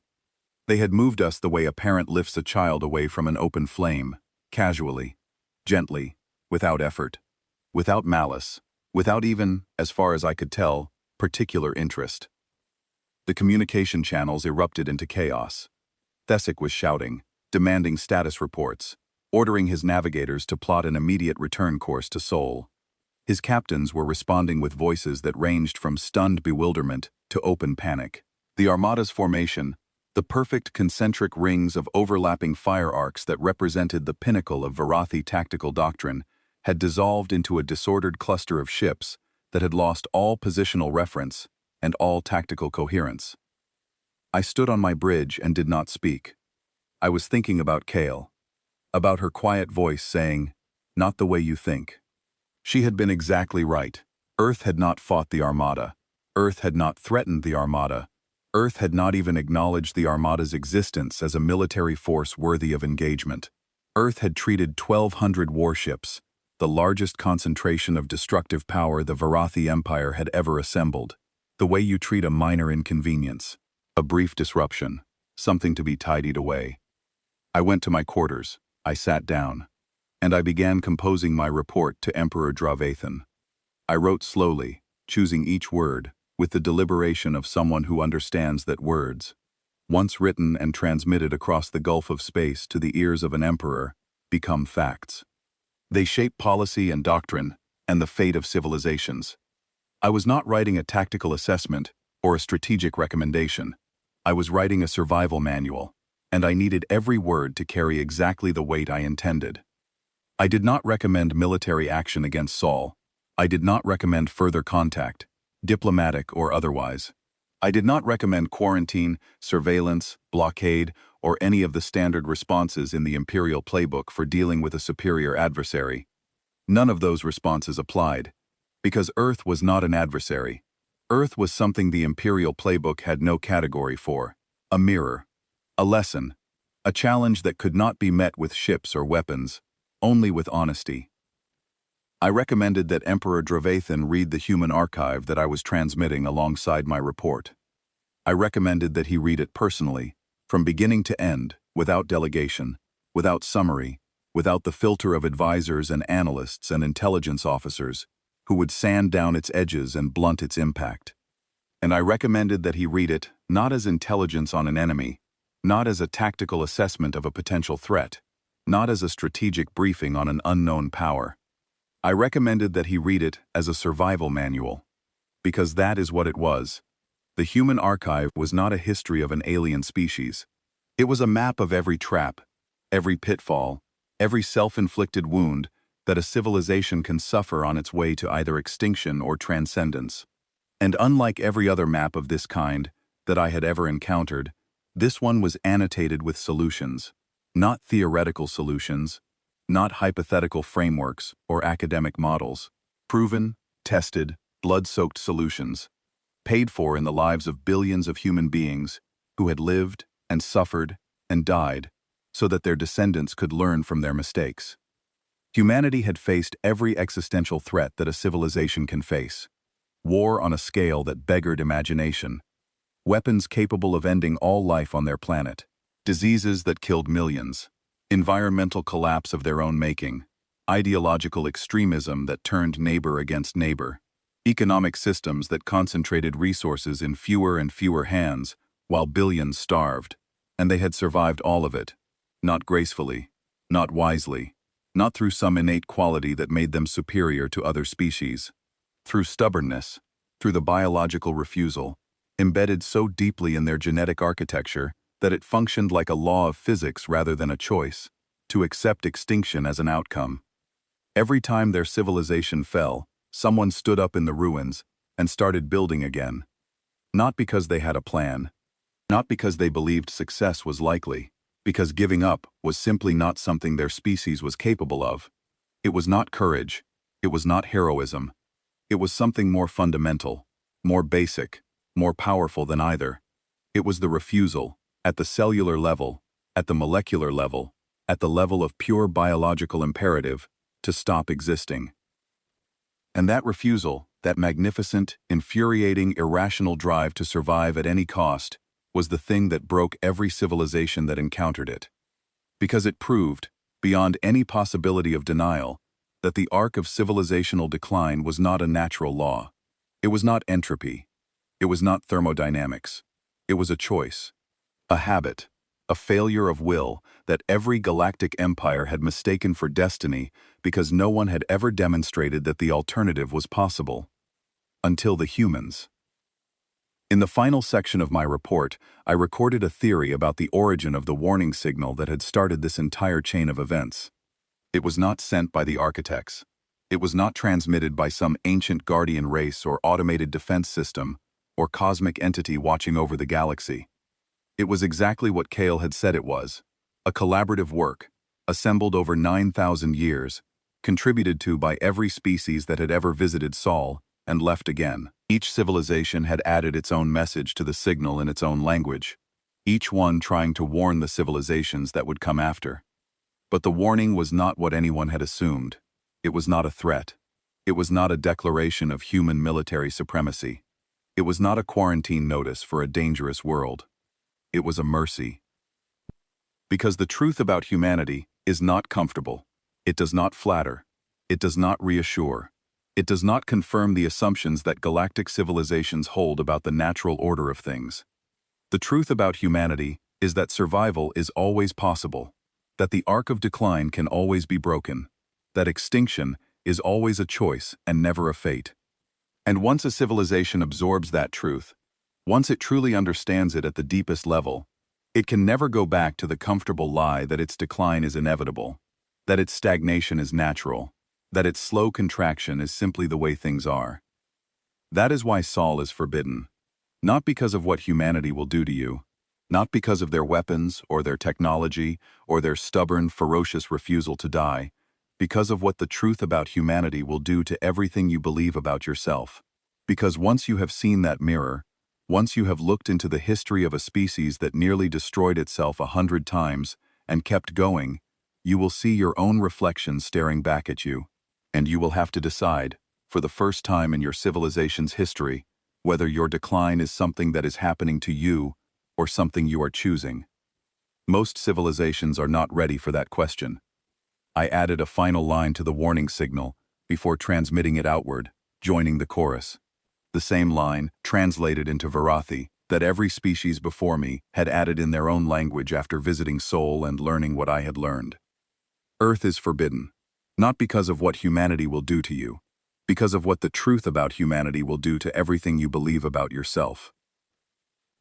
They had moved us the way a parent lifts a child away from an open flame, casually, gently, without effort, without malice, without even, as far as I could tell, particular interest. The communication channels erupted into chaos. Thesic was shouting, demanding status reports, ordering his navigators to plot an immediate return course to Sol. His captains were responding with voices that ranged from stunned bewilderment to open panic. The Armada's formation, the perfect concentric rings of overlapping fire arcs that represented the pinnacle of Varathi tactical doctrine, had dissolved into a disordered cluster of ships that had lost all positional reference and all tactical coherence. I stood on my bridge and did not speak. I was thinking about Kale, about her quiet voice saying, "Not the way you think." She had been exactly right. Earth had not fought the Armada. Earth had not threatened the Armada. Earth had not even acknowledged the Armada's existence as a military force worthy of engagement. Earth had treated 1,200 warships, the largest concentration of destructive power the Varathi Empire had ever assembled, the way you treat a minor inconvenience, a brief disruption, something to be tidied away. I went to my quarters, I sat down, and I began composing my report to Emperor Dravathan. I wrote slowly, choosing each word, with the deliberation of someone who understands that words, once written and transmitted across the gulf of space to the ears of an emperor, become facts. They shape policy and doctrine, and the fate of civilizations. I was not writing a tactical assessment or a strategic recommendation. I was writing a survival manual, and I needed every word to carry exactly the weight I intended. I did not recommend military action against Sol. I did not recommend further contact, diplomatic or otherwise. I did not recommend quarantine, surveillance, blockade, or any of the standard responses in the Imperial playbook for dealing with a superior adversary. None of those responses applied, because Earth was not an adversary. Earth was something the Imperial playbook had no category for, a mirror, a lesson, a challenge that could not be met with ships or weapons, only with honesty. I recommended that Emperor Dravathan read the human archive that I was transmitting alongside my report. I recommended that he read it personally, from beginning to end, without delegation, without summary, without the filter of advisors and analysts and intelligence officers, who would sand down its edges and blunt its impact. And I recommended that he read it not as intelligence on an enemy, not as a tactical assessment of a potential threat, not as a strategic briefing on an unknown power. I recommended that he read it as a survival manual, because that is what it was. The human archive was not a history of an alien species. It was a map of every trap, every pitfall, every self-inflicted wound that a civilization can suffer on its way to either extinction or transcendence. And unlike every other map of this kind that I had ever encountered, this one was annotated with solutions, not theoretical solutions, not hypothetical frameworks or academic models, proven, tested, blood-soaked solutions. paid for in the lives of billions of human beings who had lived and suffered and died so that their descendants could learn from their mistakes. Humanity had faced every existential threat that a civilization can face. War on a scale that beggared imagination. Weapons capable of ending all life on their planet. Diseases that killed millions. Environmental collapse of their own making. Ideological extremism that turned neighbor against neighbor. Economic systems that concentrated resources in fewer and fewer hands while billions starved. And they had survived all of it. Not gracefully. Not wisely. Not through some innate quality that made them superior to other species. Through stubbornness. Through the biological refusal, embedded so deeply in their genetic architecture that it functioned like a law of physics rather than a choice, to accept extinction as an outcome. Every time their civilization fell, someone stood up in the ruins and started building again. Not because they had a plan, not because they believed success was likely, because giving up was simply not something their species was capable of. It was not courage, it was not heroism. It was something more fundamental, more basic, more powerful than either. It was the refusal, at the cellular level, at the molecular level, at the level of pure biological imperative, to stop existing. And that refusal, that magnificent, infuriating, irrational drive to survive at any cost, was the thing that broke every civilization that encountered it. Because it proved, beyond any possibility of denial, that the arc of civilizational decline was not a natural law. It was not entropy. It was not thermodynamics. It was a choice, a habit, a failure of will that every galactic empire had mistaken for destiny because no one had ever demonstrated that the alternative was possible. Until the humans. In the final section of my report, I recorded a theory about the origin of the warning signal that had started this entire chain of events. It was not sent by the architects. It was not transmitted by some ancient guardian race or automated defense system or cosmic entity watching over the galaxy. It was exactly what Cale had said it was, a collaborative work, assembled over 9,000 years, contributed to by every species that had ever visited Sol and left again. Each civilization had added its own message to the signal in its own language, each one trying to warn the civilizations that would come after. But the warning was not what anyone had assumed. It was not a threat. It was not a declaration of human military supremacy. It was not a quarantine notice for a dangerous world. It was a mercy. Because the truth about humanity is not comfortable. It does not flatter. It does not reassure. It does not confirm the assumptions that galactic civilizations hold about the natural order of things. The truth about humanity is that survival is always possible, that the arc of decline can always be broken, that extinction is always a choice and never a fate. And once a civilization absorbs that truth, once it truly understands it at the deepest level, it can never go back to the comfortable lie that its decline is inevitable, that its stagnation is natural, that its slow contraction is simply the way things are. That is why Sol is forbidden. Not because of what humanity will do to you, not because of their weapons or their technology or their stubborn, ferocious refusal to die, because of what the truth about humanity will do to everything you believe about yourself. Because once you have seen that mirror, once you have looked into the history of a species that nearly destroyed itself 100 times and kept going, you will see your own reflection staring back at you, and you will have to decide, for the first time in your civilization's history, whether your decline is something that is happening to you or something you are choosing. Most civilizations are not ready for that question. I added a final line to the warning signal before transmitting it outward, joining the chorus. The same line, translated into Varathi, that every species before me had added in their own language after visiting Sol and learning what I had learned. Earth is forbidden, not because of what humanity will do to you, because of what the truth about humanity will do to everything you believe about yourself.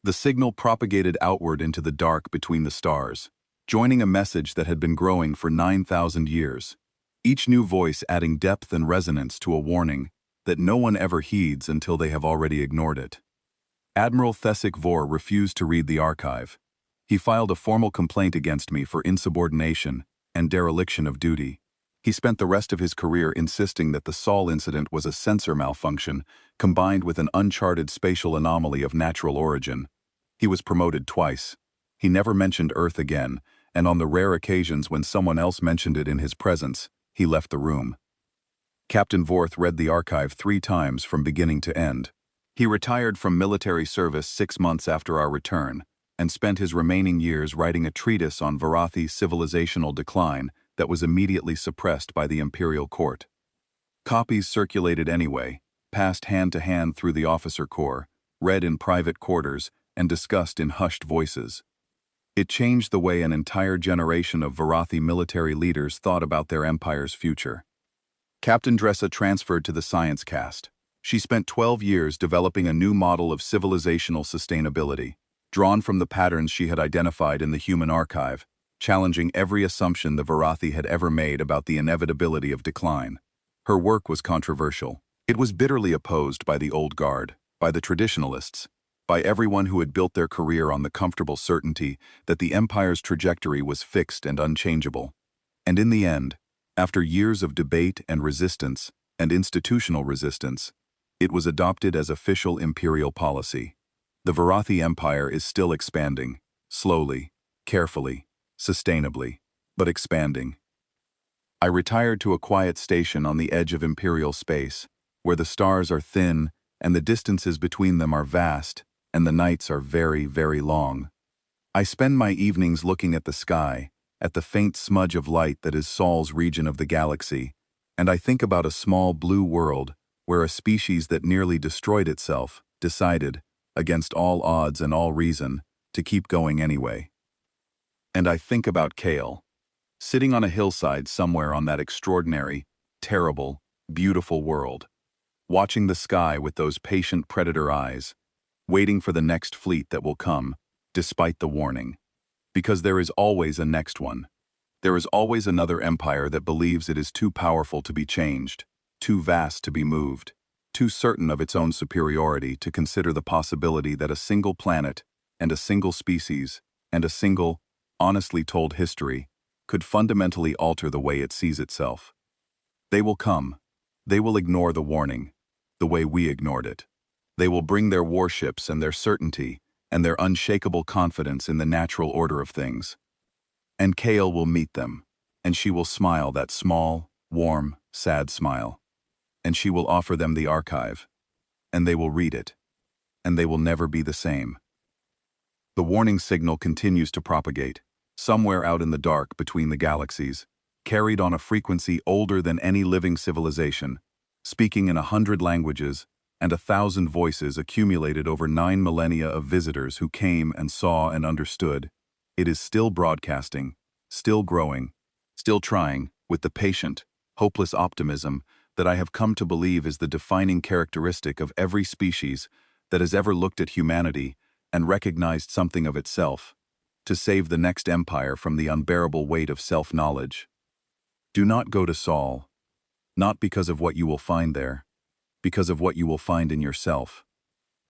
The signal propagated outward into the dark between the stars, joining a message that had been growing for 9,000 years, each new voice adding depth and resonance to a warning that no one ever heeds until they have already ignored it. Admiral Thesic Vor refused to read the archive. He filed a formal complaint against me for insubordination and dereliction of duty. He spent the rest of his career insisting that the Sol incident was a sensor malfunction, combined with an uncharted spatial anomaly of natural origin. He was promoted twice. He never mentioned Earth again, and on the rare occasions when someone else mentioned it in his presence, he left the room. Captain Vorth read the archive 3 times from beginning to end. He retired from military service 6 months after our return, and spent his remaining years writing a treatise on Varathi's civilizational decline that was immediately suppressed by the imperial court. Copies circulated anyway, passed hand to hand through the officer corps, read in private quarters, and discussed in hushed voices. It changed the way an entire generation of Varathi military leaders thought about their empire's future. Captain Dressa transferred to the science cast. She spent 12 years developing a new model of civilizational sustainability, drawn from the patterns she had identified in the human archive, challenging every assumption the Varathi had ever made about the inevitability of decline. Her work was controversial. It was bitterly opposed by the old guard, by the traditionalists, by everyone who had built their career on the comfortable certainty that the empire's trajectory was fixed and unchangeable. And in the end, after years of debate and resistance, and institutional resistance, it was adopted as official imperial policy. The Varathi Empire is still expanding, slowly, carefully, sustainably, but expanding. I retired to a quiet station on the edge of imperial space, where the stars are thin and the distances between them are vast, and the nights are very, very long. I spend my evenings looking at the sky, at the faint smudge of light that is Sol's region of the galaxy, and I think about a small blue world where a species that nearly destroyed itself decided, against all odds and all reason, to keep going anyway. And I think about Kale, sitting on a hillside somewhere on that extraordinary, terrible, beautiful world, watching the sky with those patient predator eyes, waiting for the next fleet that will come, despite the warning. Because there is always a next one. There is always another empire that believes it is too powerful to be changed, too vast to be moved, too certain of its own superiority to consider the possibility that a single planet, and a single species, and a single, honestly told history, could fundamentally alter the way it sees itself. They will come. They will ignore the warning, the way we ignored it. They will bring their warships and their certainty, and their unshakable confidence in the natural order of things. And Kale will meet them, and she will smile that small, warm, sad smile. And she will offer them the archive, and they will read it, and they will never be the same. The warning signal continues to propagate, somewhere out in the dark between the galaxies, carried on a frequency older than any living civilization, speaking in 100 languages, and 1,000 voices accumulated over 9 millennia of visitors who came and saw and understood. It is still broadcasting, still growing, still trying, with the patient, hopeless optimism that I have come to believe is the defining characteristic of every species that has ever looked at humanity and recognized something of itself, to save the next empire from the unbearable weight of self-knowledge. Do not go to Sol, not because of what you will find there, because of what you will find in yourself.